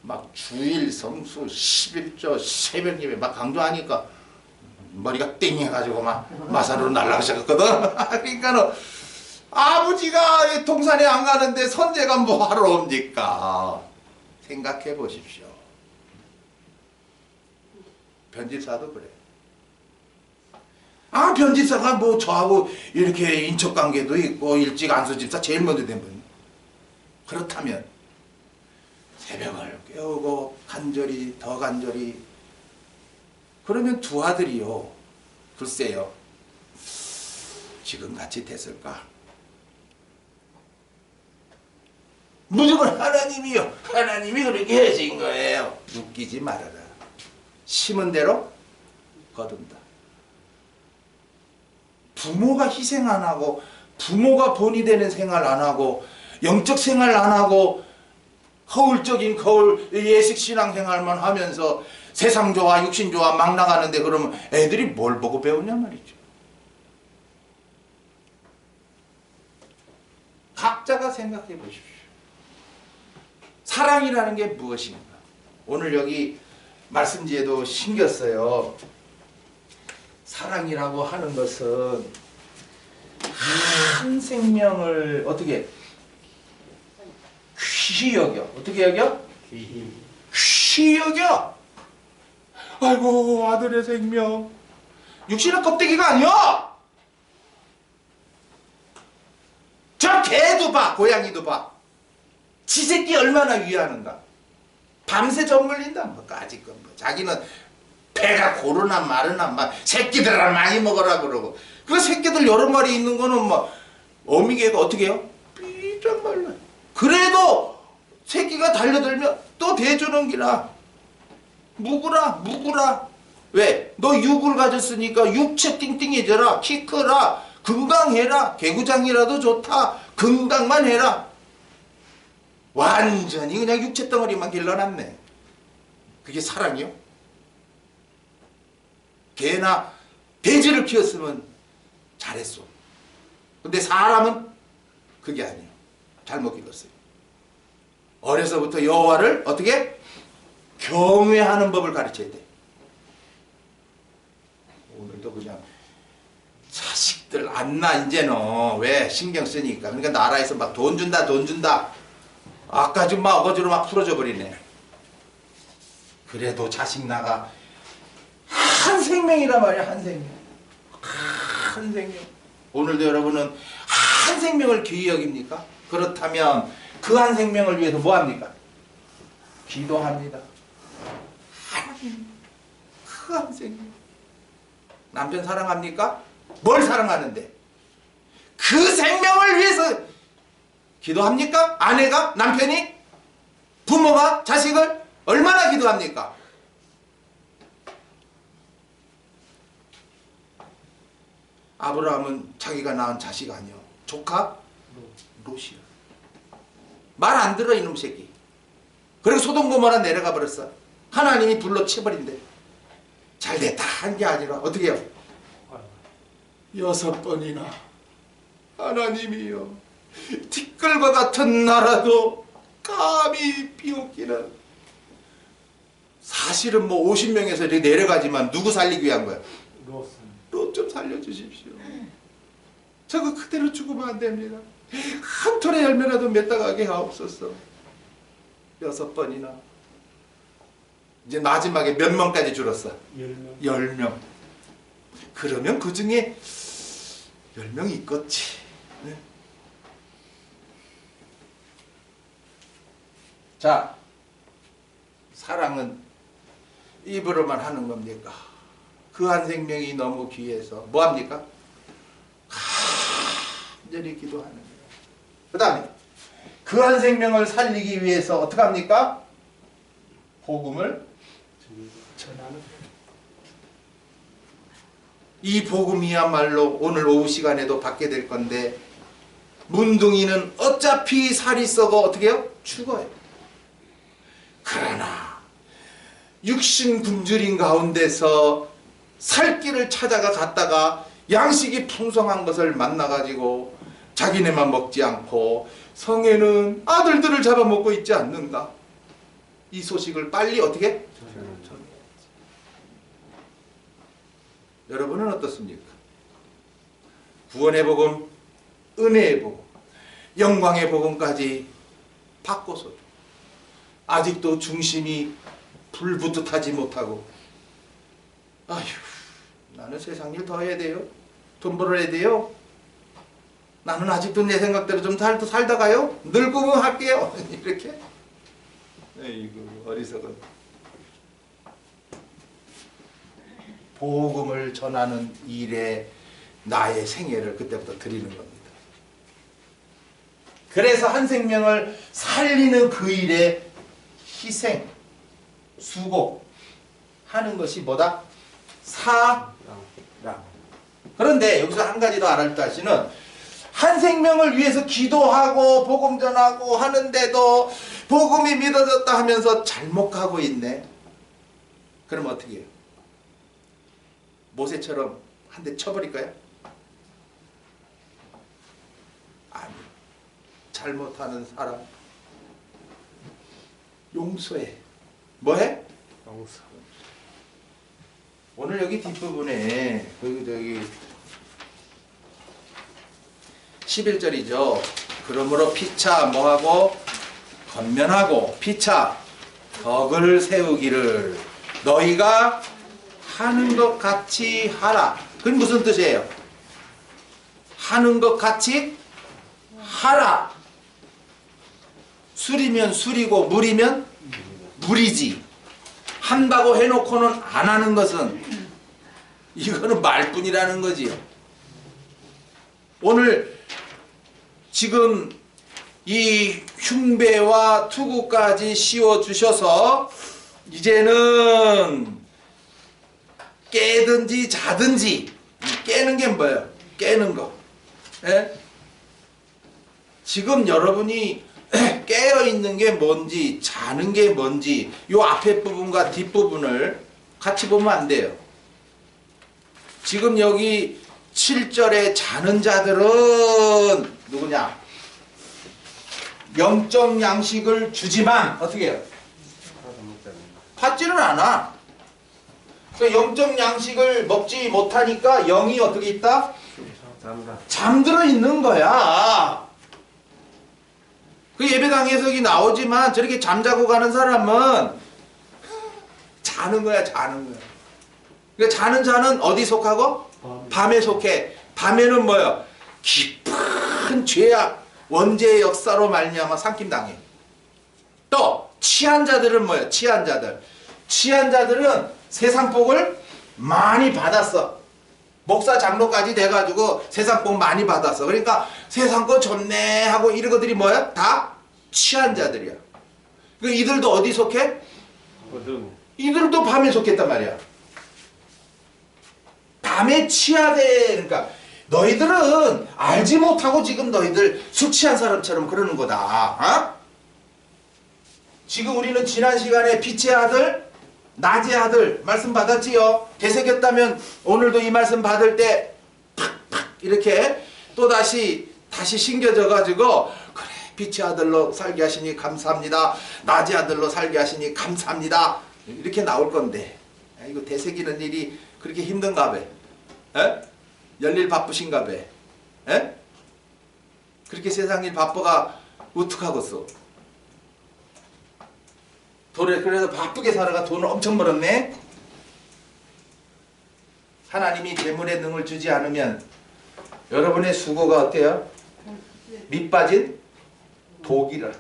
막 주일 성수 11조 새벽 예배 막 강조하니까 머리가 띵해가지고 막 마산으로 날아가셨거든. 그러니까는 아버지가 동산에 안 가는데 선제가 뭐 하러 옵니까? 생각해 보십시오. 변집사도 그래. 아, 변집사가 뭐 저하고 이렇게 인척관계도 있고 일찍 안수집사 제일 먼저 된 분. 그렇다면 새벽을 깨우고 간절히 더 간절히 그러면 두 아들이요. 글쎄요. 지금같이 됐을까? 무조건 하나님이요. 하나님이 그렇게 하신 거예요. 웃기지 말아라. 심은 대로 거둔다. 부모가 희생 안 하고 부모가 본이 되는 생활 안 하고 영적 생활 안 하고 허울적인 거울 예식 신앙 생활만 하면서 세상 좋아 육신 좋아 막 나가는데 그러면 애들이 뭘 보고 배우냐 말이죠. 각자가 생각해 보십시오. 사랑이라는 게 무엇인가? 오늘 여기 말씀지에도 신겼어요. 사랑이라고 하는 것은 한 생명을 어떻게 귀히 여겨. 어떻게 여겨? 귀히 여겨. 아이고 아들의 생명. 육신의 껍데기가 아니야. 저 개도 봐. 고양이도 봐. 지 새끼 얼마나 위하는가. 밤새 젖물린다. 뭐 까짓 건 뭐. 자기는 배가 고르나 마르나 막 새끼들아 많이 먹어라 그러고 그 새끼들 여러 마리 있는 거는 뭐 어미개가 어떻게 해요? 삐쩍 말라. 그래도 새끼가 달려들면 또 대주는 기라. 묵으라. 왜? 너 육을 가졌으니까 육체 띵띵해져라. 키 크라. 건강해라. 개구장이라도 좋다. 건강만 해라. 완전히 그냥 육체 덩어리만 길러놨네. 그게 사랑이요? 개나 돼지를 키웠으면 잘했어. 근데 사람은 그게 아니에요. 잘못 길렀어요. 어려서부터 여호와를 어떻게? 경외하는 법을 가르쳐야 돼. 오늘도 그냥 자식들 안 나 이제는. 왜? 신경 쓰니까. 그러니까 나라에서 막 돈 준다. 아까 좀 막 어거지로 막 풀어져 버리네. 그래도 자식 나가 한 생명이란 말이야. 한 생명. 한 생명. 오늘도 여러분은 한 생명을 귀히 여깁니까? 그렇다면 그 한 생명을 위해서 뭐합니까? 기도합니다. 하나님 그 한 생명. 남편 사랑합니까? 뭘 사랑하는데? 그 생명을 위해서 기도합니까? 아내가? 남편이? 부모가? 자식을? 얼마나 기도합니까? 아브라함은 자기가 낳은 자식 아니요. 조카? 롯이야. 말 안 들어 이놈 새끼. 그리고 소돔 고모라 내려가 버렸어. 하나님이 불러 쳐버린대. 잘됐다 한 게 아니라 어떻게 해요? 6번이나 하나님이요. 티끌과 같은 나라도 감히 비웃기는. 사실은 뭐 50명에서 이렇게 내려가지만 누구 살리기 위한 거야? 롯 좀 살려주십시오. 저거 그대로 죽으면 안 됩니다. 한 톨의 열매라도 맺다가게 하옵소서. 6번이나. 이제 마지막에 몇 명까지 줄었어? 10명. 10명. 그러면 그 중에 10명이 있겠지. 네. 자, 사랑은 입으로만 하는 겁니까? 그 한 생명이 너무 귀해서 뭐합니까? 간절히 기도하는 거예요. 그 다음에 그 한 생명을 살리기 위해서 어떻게 합니까? 복음을 전하는 거예요. 이 복음이야말로 오늘 오후 시간에도 받게 될 건데, 문둥이는 어차피 살이 썩어 어떻게 해요? 죽어요. 그러나 육신 굶주린 가운데서 살 길을 찾아가 갔다가 양식이 풍성한 것을 만나가지고 자기네만 먹지 않고 성에는 아들들을 잡아먹고 있지 않는가. 이 소식을 빨리 어떻게? 여러분은 어떻습니까? 구원의 복음, 은혜의 복음, 영광의 복음까지 받고서도 아직도 중심이 불붙듯하지 못하고, 아휴, 나는 세상 일 더 해야 돼요? 돈 벌어야 돼요? 나는 아직도 내 생각대로 좀 살다가요? 늙으면 할게요. 이렇게? 에이구, 어리석은. 복음을 전하는 일에 나의 생애를 그때부터 드리는 겁니다. 그래서 한 생명을 살리는 그 일에 희생, 수고하는 것이 뭐다? 사랑. 그런데 여기서 한 가지 더 알아줄 다시는, 한 생명을 위해서 기도하고 복음 전하고 하는데도 복음이 믿어졌다 하면서 잘못 가고 있네. 그럼 어떻게 해요? 모세처럼 한 대 쳐버릴까요? 아니, 잘못하는 사람 용서해. 뭐해? 용서. 오늘 여기 뒷부분에 저기 11절이죠. 그러므로 피차 뭐하고? 건면하고 피차 덕을 세우기를 너희가 하는 것 같이 하라. 그건 무슨 뜻이에요? 하는 것 같이 하라. 술이면 술이고 물이면 물이지. 한다고 해놓고는 안 하는 것은 이거는 말뿐이라는 거지요. 오늘 지금 이 흉배와 투구까지 씌워주셔서 이제는 깨든지 자든지, 깨는 게 뭐예요? 깨는 거. 예? 지금 여러분이 깨어있는 게 뭔지 자는 게 뭔지 요 앞에 부분과 뒷부분을 같이 보면 안 돼요. 지금 여기 7절에 자는 자들은 누구냐? 영적 양식을 주지만 어떻게 해요? 받지는 않아. 그러니까 영적 양식을 먹지 못하니까 영이 어떻게 있다? 잠들어 있는 거야. 그 예배당에서 나오지만 저렇게 잠자고 가는 사람은 자는 거야, 자는 거야. 그러니까 자는 자는 어디 속하고? 밤에 속해. 밤에는 뭐야? 깊은 죄악, 원죄의 역사로 말미암아 삼킴당해. 또 취한 자들은 뭐야? 취한 자들. 취한 자들은 세상 복을 많이 받았어. 목사 장로까지 돼가지고 세상 복 많이 받았어. 그러니까 세상 거 좋네 하고 이런 것들이 뭐야? 다 취한 자들이야. 그러니까 이들도 어디 속해? 이들도 밤에 속했단 말이야. 밤에 취하대. 그러니까 너희들은 알지 못하고 지금 너희들 술 취한 사람처럼 그러는 거다. 어? 지금 우리는 지난 시간에 빛의 아들, 낮의 아들 말씀 받았지요. 되새겼다면 오늘도 이 말씀 받을 때 팍팍 이렇게 또다시 신겨져 가지고, 그래 빛의 아들로 살게 하시니 감사합니다. 낮의 아들로 살게 하시니 감사합니다. 이렇게 나올 건데, 이거 되새기는 일이 그렇게 힘든가 봐. 에? 열일 바쁘신가 봐. 에? 그렇게 세상 일 바빠가 어떡하겠어. 그래서 바쁘게 살아가 돈을 엄청 벌었네. 하나님이 재물의 능을 주지 않으면 여러분의 수고가 어때요? 밑빠진 독이라.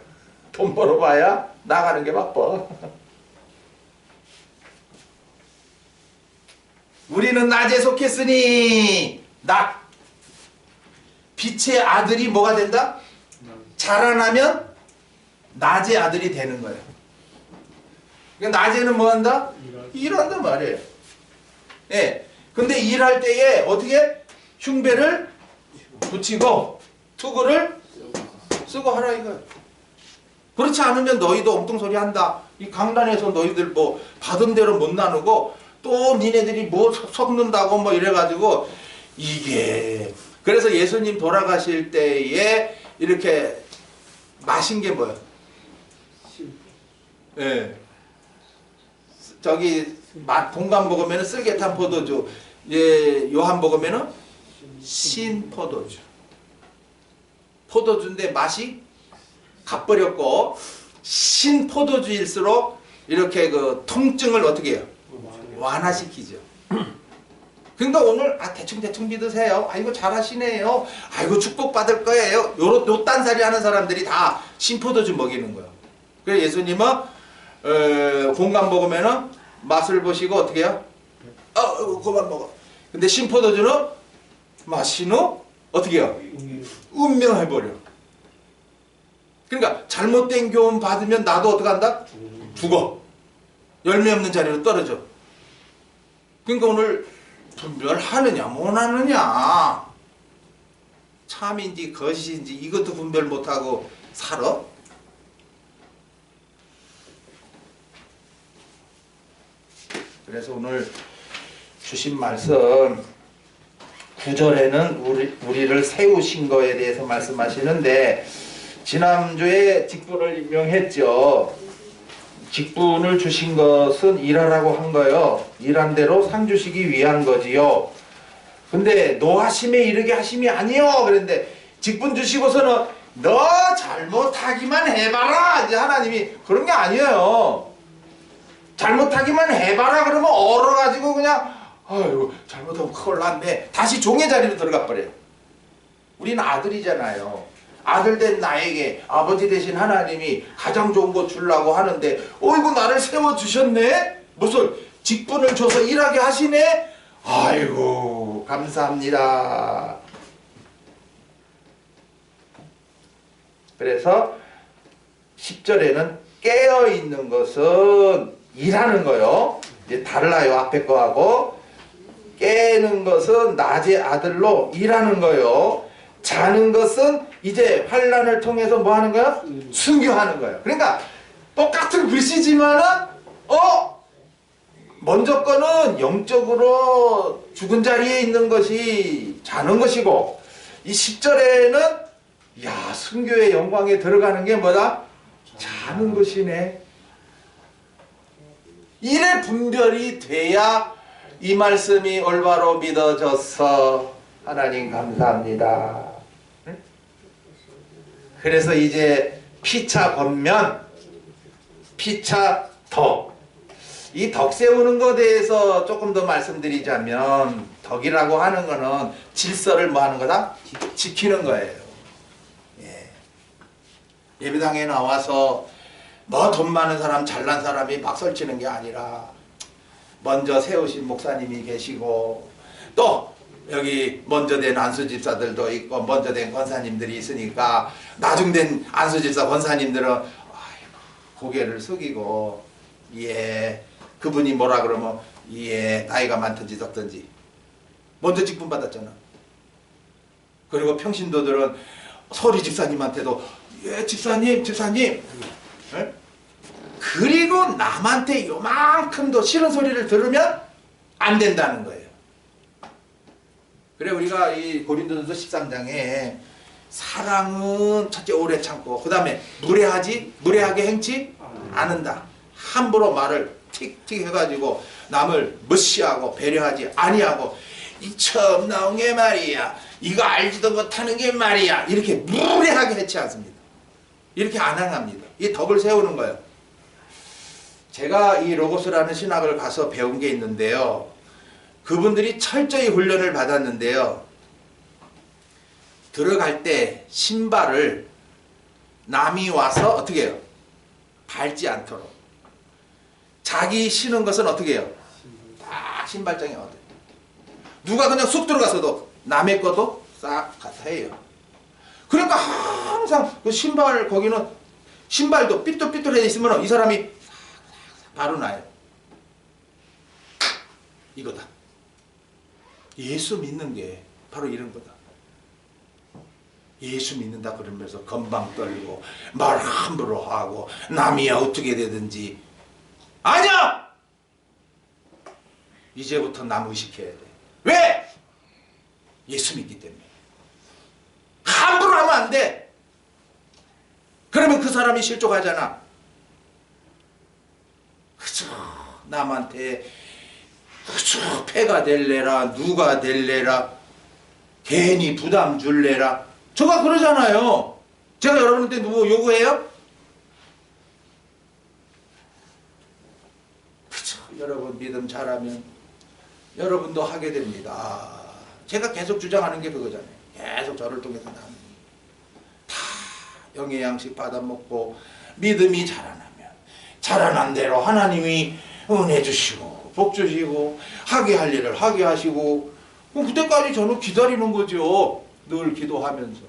돈 벌어봐야 나가는 게 바빠. 우리는 낮에 속했으니 낮. 빛의 아들이 뭐가 된다? 자라나면 낮의 아들이 되는 거예요. 그러니까 낮에는 뭐 한다? 일한단 말이에요. 예. 근데 일할 때에 어떻게 흉배를 붙이고 투구를 쓰고 하라 이거야. 그렇지 않으면 너희도 엉뚱소리 한다. 이 강단에서 너희들 뭐 받은 대로 못 나누고 또 니네들이 뭐 섞는다고 뭐 이래가지고 이게 그래서 예수님 돌아가실 때에 이렇게 마신 게 뭐야? 예. 저기 동감복음에는 쓸개탄 포도주, 예, 요한복음에는 신포도주. 포도주인데 맛이 갓버렸고 신포도주일수록 이렇게 그 통증을 어떻게 해요? 완화시키죠. 그러니까 오늘 대충 믿으세요. 아이고 잘하시네요. 아이고 축복받을 거예요. 요 딴살이 하는 사람들이 다 신포도주 먹이는 거예요. 그래서 예수님은 공감 먹으면은 맛을 보시고 어떻게 해요? 그만 먹어. 근데 신포도주는 마신 후 어떻게 해요? 운명해버려. 그러니까 잘못된 교훈 받으면 나도 어떻게 한다? 죽어. 열매 없는 자리로 떨어져. 그러니까 오늘 분별하느냐 못하느냐, 참인지 거짓인지 이것도 분별 못하고 살아? 그래서 오늘 주신 말씀 9절에는 우리를 세우신 거에 대해서 말씀하시는데 지난주에 직분을 임명했죠. 직분을 주신 것은 일하라고 한 거예요. 일한 대로 상 주시기 위한 거지요. 근데 노하심에 이르게 하심이 아니요. 그런데 직분 주시고서는 너 잘못하기만 해봐라. 이제 하나님이 그런 게 아니에요. 잘못하기만 해봐라 그러면 얼어가지고 그냥 아이고 잘못하면 큰일 났네. 다시 종의 자리로 들어가 버려요. 우리는 아들이잖아요. 아들 된 나에게 아버지 되신 하나님이 가장 좋은 거 주려고 하는데 어이구 나를 세워주셨네? 무슨 직분을 줘서 일하게 하시네? 아이고 감사합니다. 그래서 10절에는 깨어있는 것은 일하는 거요. 이제 달라요. 앞에 거하고. 깨는 것은 낮의 아들로 일하는 거요. 자는 것은 이제 환난을 통해서 뭐 하는 거야? 순교하는 거예요. 그러니까 똑같은 글씨지만은 먼저 거는 영적으로 죽은 자리에 있는 것이 자는 것이고 이 10절에는 야 순교의 영광에 들어가는 게 뭐다? 자는 것이네. 이래 분별이 돼야 이 말씀이 올바로 믿어져서 하나님 감사합니다. 그래서 이제 피차 권면, 피차 덕. 이 덕 세우는 것에 대해서 조금 더 말씀드리자면 덕이라고 하는 거는 질서를 뭐 하는 거다? 지키는 거예요. 예. 예배당에 나와서 뭐 돈 많은 사람, 잘난 사람이 박설치는 게 아니라 먼저 세우신 목사님이 계시고 또 여기 먼저 된 안수집사들도 있고 먼저 된 권사님들이 있으니까 나중된 안수집사 권사님들은 아이고, 고개를 숙이고 예 그분이 뭐라 그러면 예 나이가 많든지 적든지 먼저 직분 받았잖아. 그리고 평신도들은 서리 집사님한테도 예 집사님 예? 그리고 남한테 요만큼도 싫은 소리를 들으면 안 된다는 거예요. 그래 우리가 이 고린도전서 13장에 사랑은 첫째 오래 참고 그 다음에 무례하게 행치 않는다. 함부로 말을 틱틱 해가지고 남을 무시하고 배려하지 아니하고 이 처음 나온 게 말이야. 이거 알지도 못하는 게 말이야. 이렇게 무례하게 해치 않습니다. 이렇게 안 행합니다. 이 덕을 세우는 거예요. 제가 이 로고스라는 신학을 가서 배운 게 있는데요. 그분들이 철저히 훈련을 받았는데요. 들어갈 때 신발을 남이 와서 어떻게 해요? 밟지 않도록. 자기 신은 것은 어떻게 해요? 딱 신발장에 얻어요. 누가 그냥 쑥 들어가서도 남의 것도 싹 가서 해요. 그러니까 항상 그 신발 거기는 신발도 삐뚤삐뚤해 있으면 이 사람이 바로 나요. 이거다. 예수 믿는 게 바로 이런 거다. 예수 믿는다 그러면서 건방 떨고 말 함부로 하고 남이야 어떻게 되든지. 아니야! 이제부터 남 의식해야 돼. 왜? 예수 믿기 때문에. 함부로 하면 안 돼. 그러면 그 사람이 실족하잖아. 그저 남한테 그저 패가 될래라 누가 될래라 괜히 부담 줄래라 저가 그러잖아요. 제가 여러분한테 누구 요구해요? 그저 여러분 믿음 잘하면 여러분도 하게 됩니다. 제가 계속 주장하는 게 그거잖아요. 계속 저를 통해서 나는 다 영의 양식 받아먹고 믿음이 자라나면 자라난 대로 하나님이 은혜 주시고 복 주시고 하게 할 일을 하게 하시고 그때까지 저는 기다리는 거죠. 늘 기도하면서.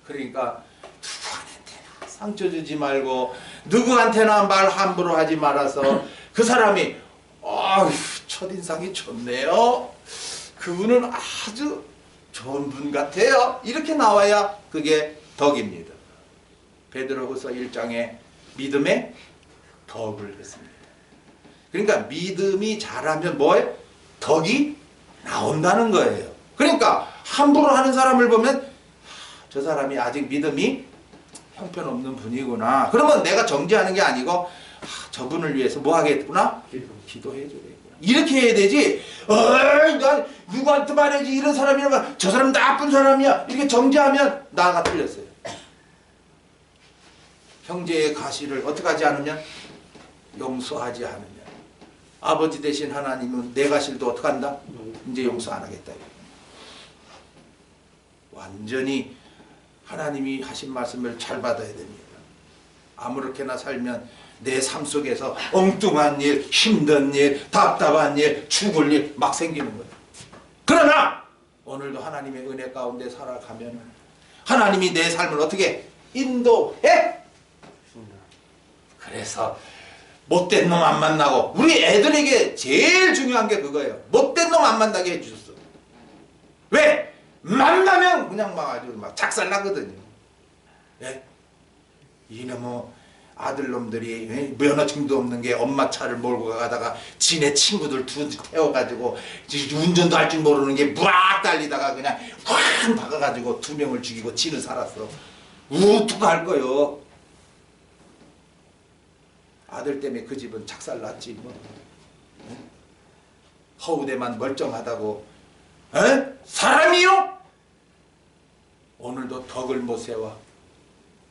그러니까 누구한테나 상처 주지 말고 누구한테나 말 함부로 하지 말아서 그 사람이 첫인상이 좋네요. 그분은 아주 좋은 분 같아요. 이렇게 나와야 그게 덕입니다. 베드로후서 1장에 믿음의 덕을 했습니다. 그러니까 믿음이 잘하면 뭐예요? 덕이 나온다는 거예요. 그러니까 함부로 하는 사람을 보면 저 사람이 아직 믿음이 형편없는 분이구나. 그러면 내가 정죄하는 게 아니고 저분을 위해서 뭐 하겠구나? 기도해 주겠구나. 이렇게 해야 되지. 난 누구한테 말해야지 이런 사람이라면 저 사람 나쁜 사람이야. 이렇게 정죄하면 나가 틀렸어요. 형제의 가시를 어떻게 하지 않으면 용서하지 않으면 아버지 대신 하나님은 내 가실도 어떻게 한다? 이제 용서 안 하겠다. 완전히 하나님이 하신 말씀을 잘 받아야 됩니다. 아무렇게나 살면 내 삶 속에서 엉뚱한 일, 힘든 일, 답답한 일, 죽을 일 막 생기는 거예요. 그러나 오늘도 하나님의 은혜 가운데 살아가면 하나님이 내 삶을 어떻게 인도해? 그래서 못된 놈 안 만나고 우리 애들에게 제일 중요한 게 그거예요. 못된 놈 안 만나게 해주셨어. 왜? 만나면 그냥 막 아주 막 작살나거든요. 예? 이놈의 아들놈들이 면허증도 없는 게 엄마 차를 몰고 가다가 지네 친구들 태워가지고 운전도 할 줄 모르는 게 무악 달리다가 그냥 확 박아가지고 2명을 죽이고 지는 살았어. 우뚝할 거요. 아들 때문에 그 집은 작살났지 뭐. 허우대만 멀쩡하다고 사람이요? 오늘도 덕을 못 세워.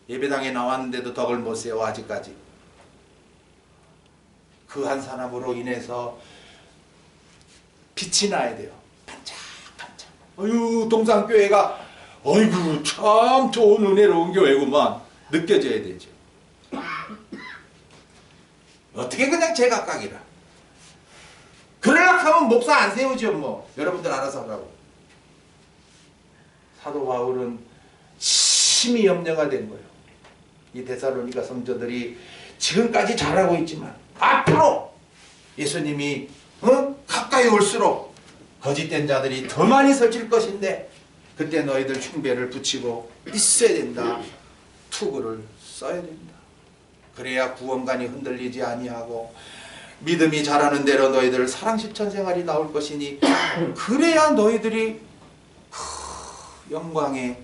예배당에 나왔는데도 덕을 못 세워 아직까지. 그 한 사람으로 인해서 빛이 나야 돼요. 반짝반짝. 어휴 동산교회가 어이구 참 좋은 은혜로운 교회구만 느껴져야 되죠. 어떻게 그냥 제각각이라. 그러려고 하면 목사 안 세우죠 뭐. 여러분들 알아서 하라고. 사도 바울은 심히 염려가 된 거예요. 이 데살로니가 성도들이 지금까지 잘하고 있지만 앞으로 예수님이 가까이 올수록 거짓된 자들이 더 많이 설칠 것인데 그때 너희들 흉배를 붙이고 있어야 된다. 투구를 써야 된다. 그래야 구원관이 흔들리지 아니하고 믿음이 자라는 대로 너희들 사랑실천 생활이 나올 것이니 그래야 너희들이 영광에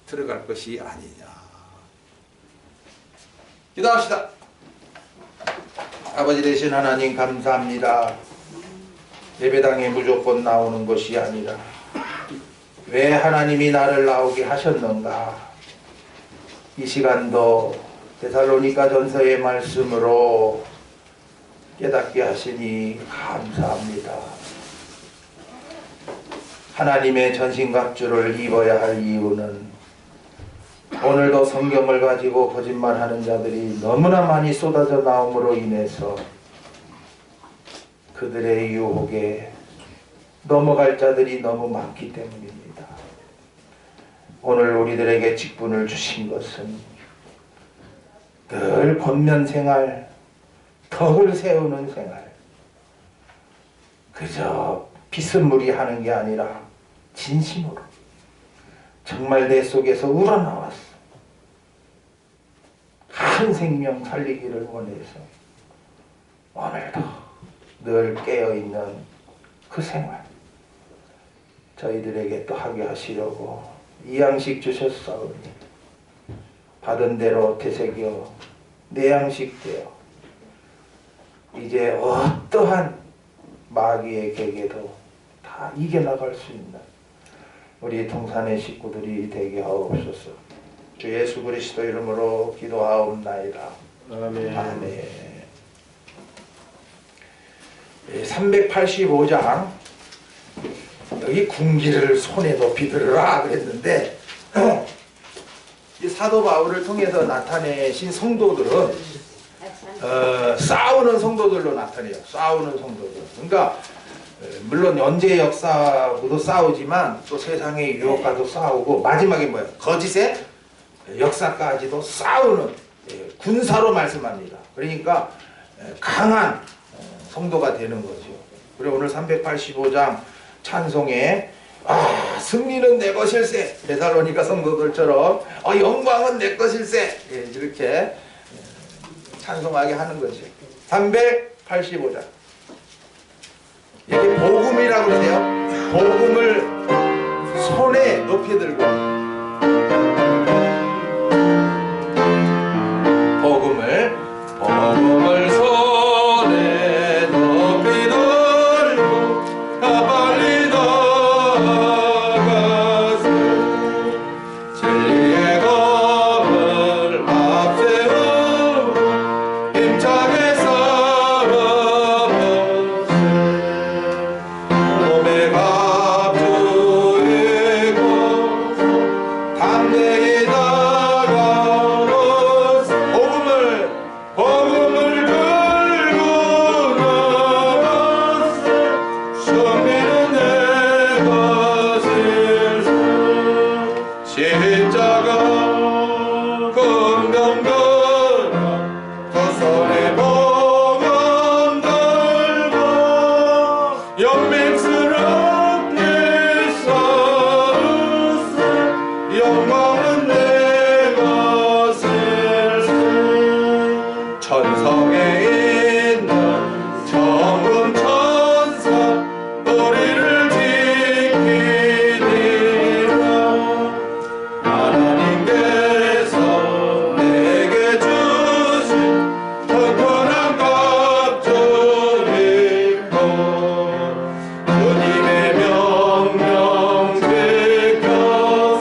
들어갈 것이 아니냐. 기도합시다. 아버지 되신 하나님 감사합니다. 예배당에 무조건 나오는 것이 아니라 왜 하나님이 나를 나오게 하셨는가. 이 시간도 데살로니가 전서의 말씀으로 깨닫게 하시니 감사합니다. 하나님의 전신갑주를 입어야 할 이유는 오늘도 성경을 가지고 거짓말하는 자들이 너무나 많이 쏟아져 나옴으로 인해서 그들의 유혹에 넘어갈 자들이 너무 많기 때문입니다. 오늘 우리들에게 직분을 주신 것은 늘 권면 생활, 덕을 세우는 생활, 그저 비스무리 하는 게 아니라 진심으로 정말 내 속에서 우러나왔어. 한 생명 살리기를 원해서 오늘도 늘 깨어있는 그 생활 저희들에게 또 하게 하시려고 이 양식 주셨사오니 받은 대로 되새겨 내 양식 되어 이제 어떠한 마귀의 객에도 다 이겨나갈 수 있는 우리 동산의 식구들이 되게 하옵소서. 주 예수 그리스도 이름으로 기도하옵나이다. 아멘. 아멘. 385장 여기 군기를 손에 높이 들으라 그랬는데 이 사도 바울을 통해서 나타내신 성도들은 싸우는 성도들로 나타내요. 싸우는 성도들. 그러니까 물론 연재 역사하고도 싸우지만 또 세상의 유혹과도 싸우고 마지막에 뭐예요? 거짓의 역사까지도 싸우는 군사로 말씀합니다. 그러니까 강한 성도가 되는 거죠. 그리고 오늘 385장 찬송에 승리는 내 것일세, 데살로니가 성도들처럼 영광은 내 것일세, 이렇게 찬송하게 하는 거죠. 385장 이게 복음이라고 그러세요. 복음을 손에 높이 들고 복음을 손에 높이 들고 빨리 나가서 진리의 검을 앞세우고 힘차게 싸워보세 몸의 갑주의 고소 담대히 나가보세 복음을 들고 나가세 승리는 내 것일세 십자가 금병들어 두 손에 복음 들고 영맹스럽게 싸우세 영광은 내 것일세 천성에 있는 정금 천사 우리를 지키리라 하나님께서 내게 주신 특별한 갑주이고 주님의 명령 지켜서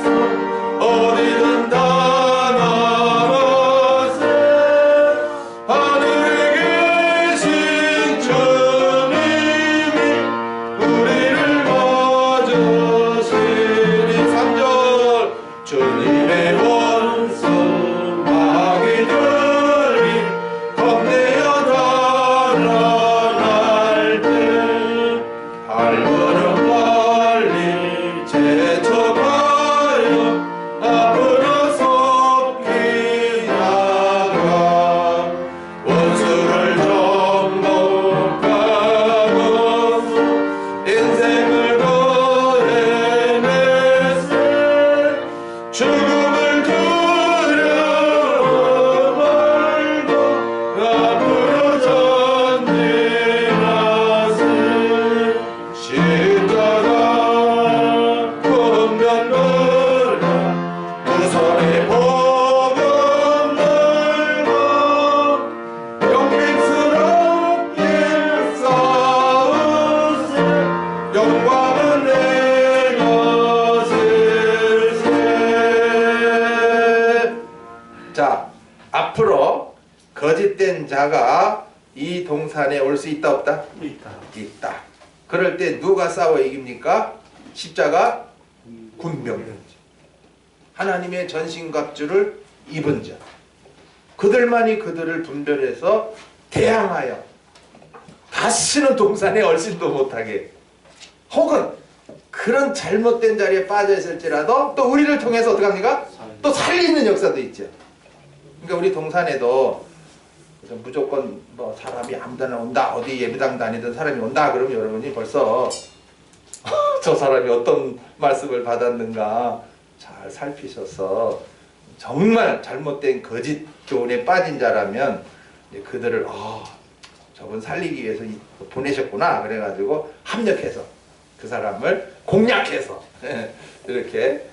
어디든 다 나가세 하늘에 계신 주님이 우리를 봐주시니 3절 주님의 원수 마귀들이 겁내어 달아날 때 발걸음 빨리 제쳐가여 앞으로 속히 나가 원수를 정복하고서 인생을 거해내세 죽음을 두려워 말고 앞으로 전진하세 십자가 군병들어 두 손에 복음 들고 영맹스럽게 싸우세 영광은 내 것일세. 자, 앞으로 거짓된 자가 이 동산에 올 수 있다 없다? 있다. 있다. 그럴 때 누가 싸워 이깁니까? 십자가 군병들. 하나님의 전신갑주를 입은 자. 그들만이 그들을 분별해서 대항하여 다시는 동산에 얼씬도 못하게, 혹은 그런 잘못된 자리에 빠져 있을지라도 또 우리를 통해서 어떻게 합니까? 또 살리는 역사도 있죠. 그러니까 우리 동산에도 무조건 뭐 사람이 아무데나 온다, 어디 예배당 다니던 사람이 온다 그러면 여러분이 벌써 저 사람이 어떤 말씀을 받았는가 잘 살피셔서 정말 잘못된 거짓 교훈에 빠진 자라면 이제 그들을 저분 살리기 위해서 보내셨구나 그래가지고 합력해서 그 사람을 공략해서 이렇게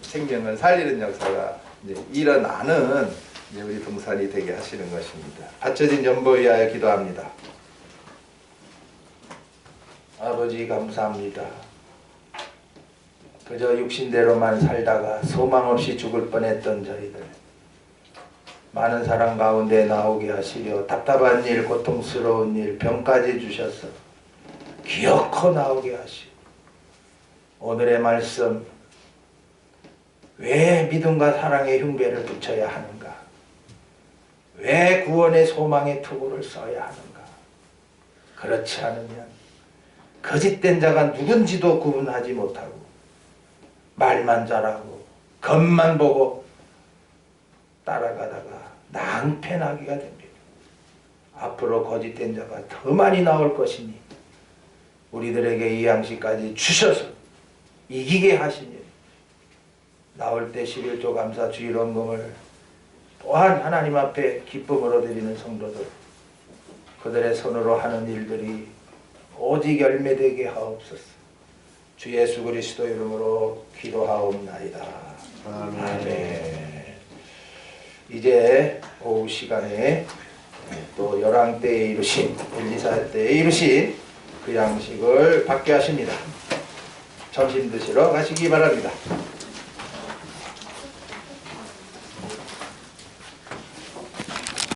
생명을 살리는 역사가 이제 일어나는 이제 우리 동산이 되게 하시는 것입니다. 바쳐진 연보 위하여 기도합니다. 아버지 감사합니다. 그저 육신대로만 살다가 소망 없이 죽을 뻔했던 저희들 많은 사람 가운데 나오게 하시려 답답한 일, 고통스러운 일, 병까지 주셔서 기어코 나오게 하시고 오늘의 말씀 왜 믿음과 사랑의 흉배를 붙여야 하는가? 왜 구원의 소망의 투구를 써야 하는가? 그렇지 않으면 거짓된 자가 누군지도 구분하지 못하고 말만 잘하고 겉만 보고 따라가다가 낭패나기가 됩니다. 앞으로 거짓된 자가 더 많이 나올 것이니 우리들에게 이 양식까지 주셔서 이기게 하시니 나올 때 11조 감사 주일원금을 또한 하나님 앞에 기쁨으로 드리는 성도들 그들의 손으로 하는 일들이 오직 열매되게 하옵소서. 주 예수 그리스도 이름으로 기도하옵나이다. 아멘. 이제 오후 시간에 또 열왕 때에 이루신 엘리사 때에 이루신 그 양식을 받게 하십니다. 점심 드시러 가시기 바랍니다.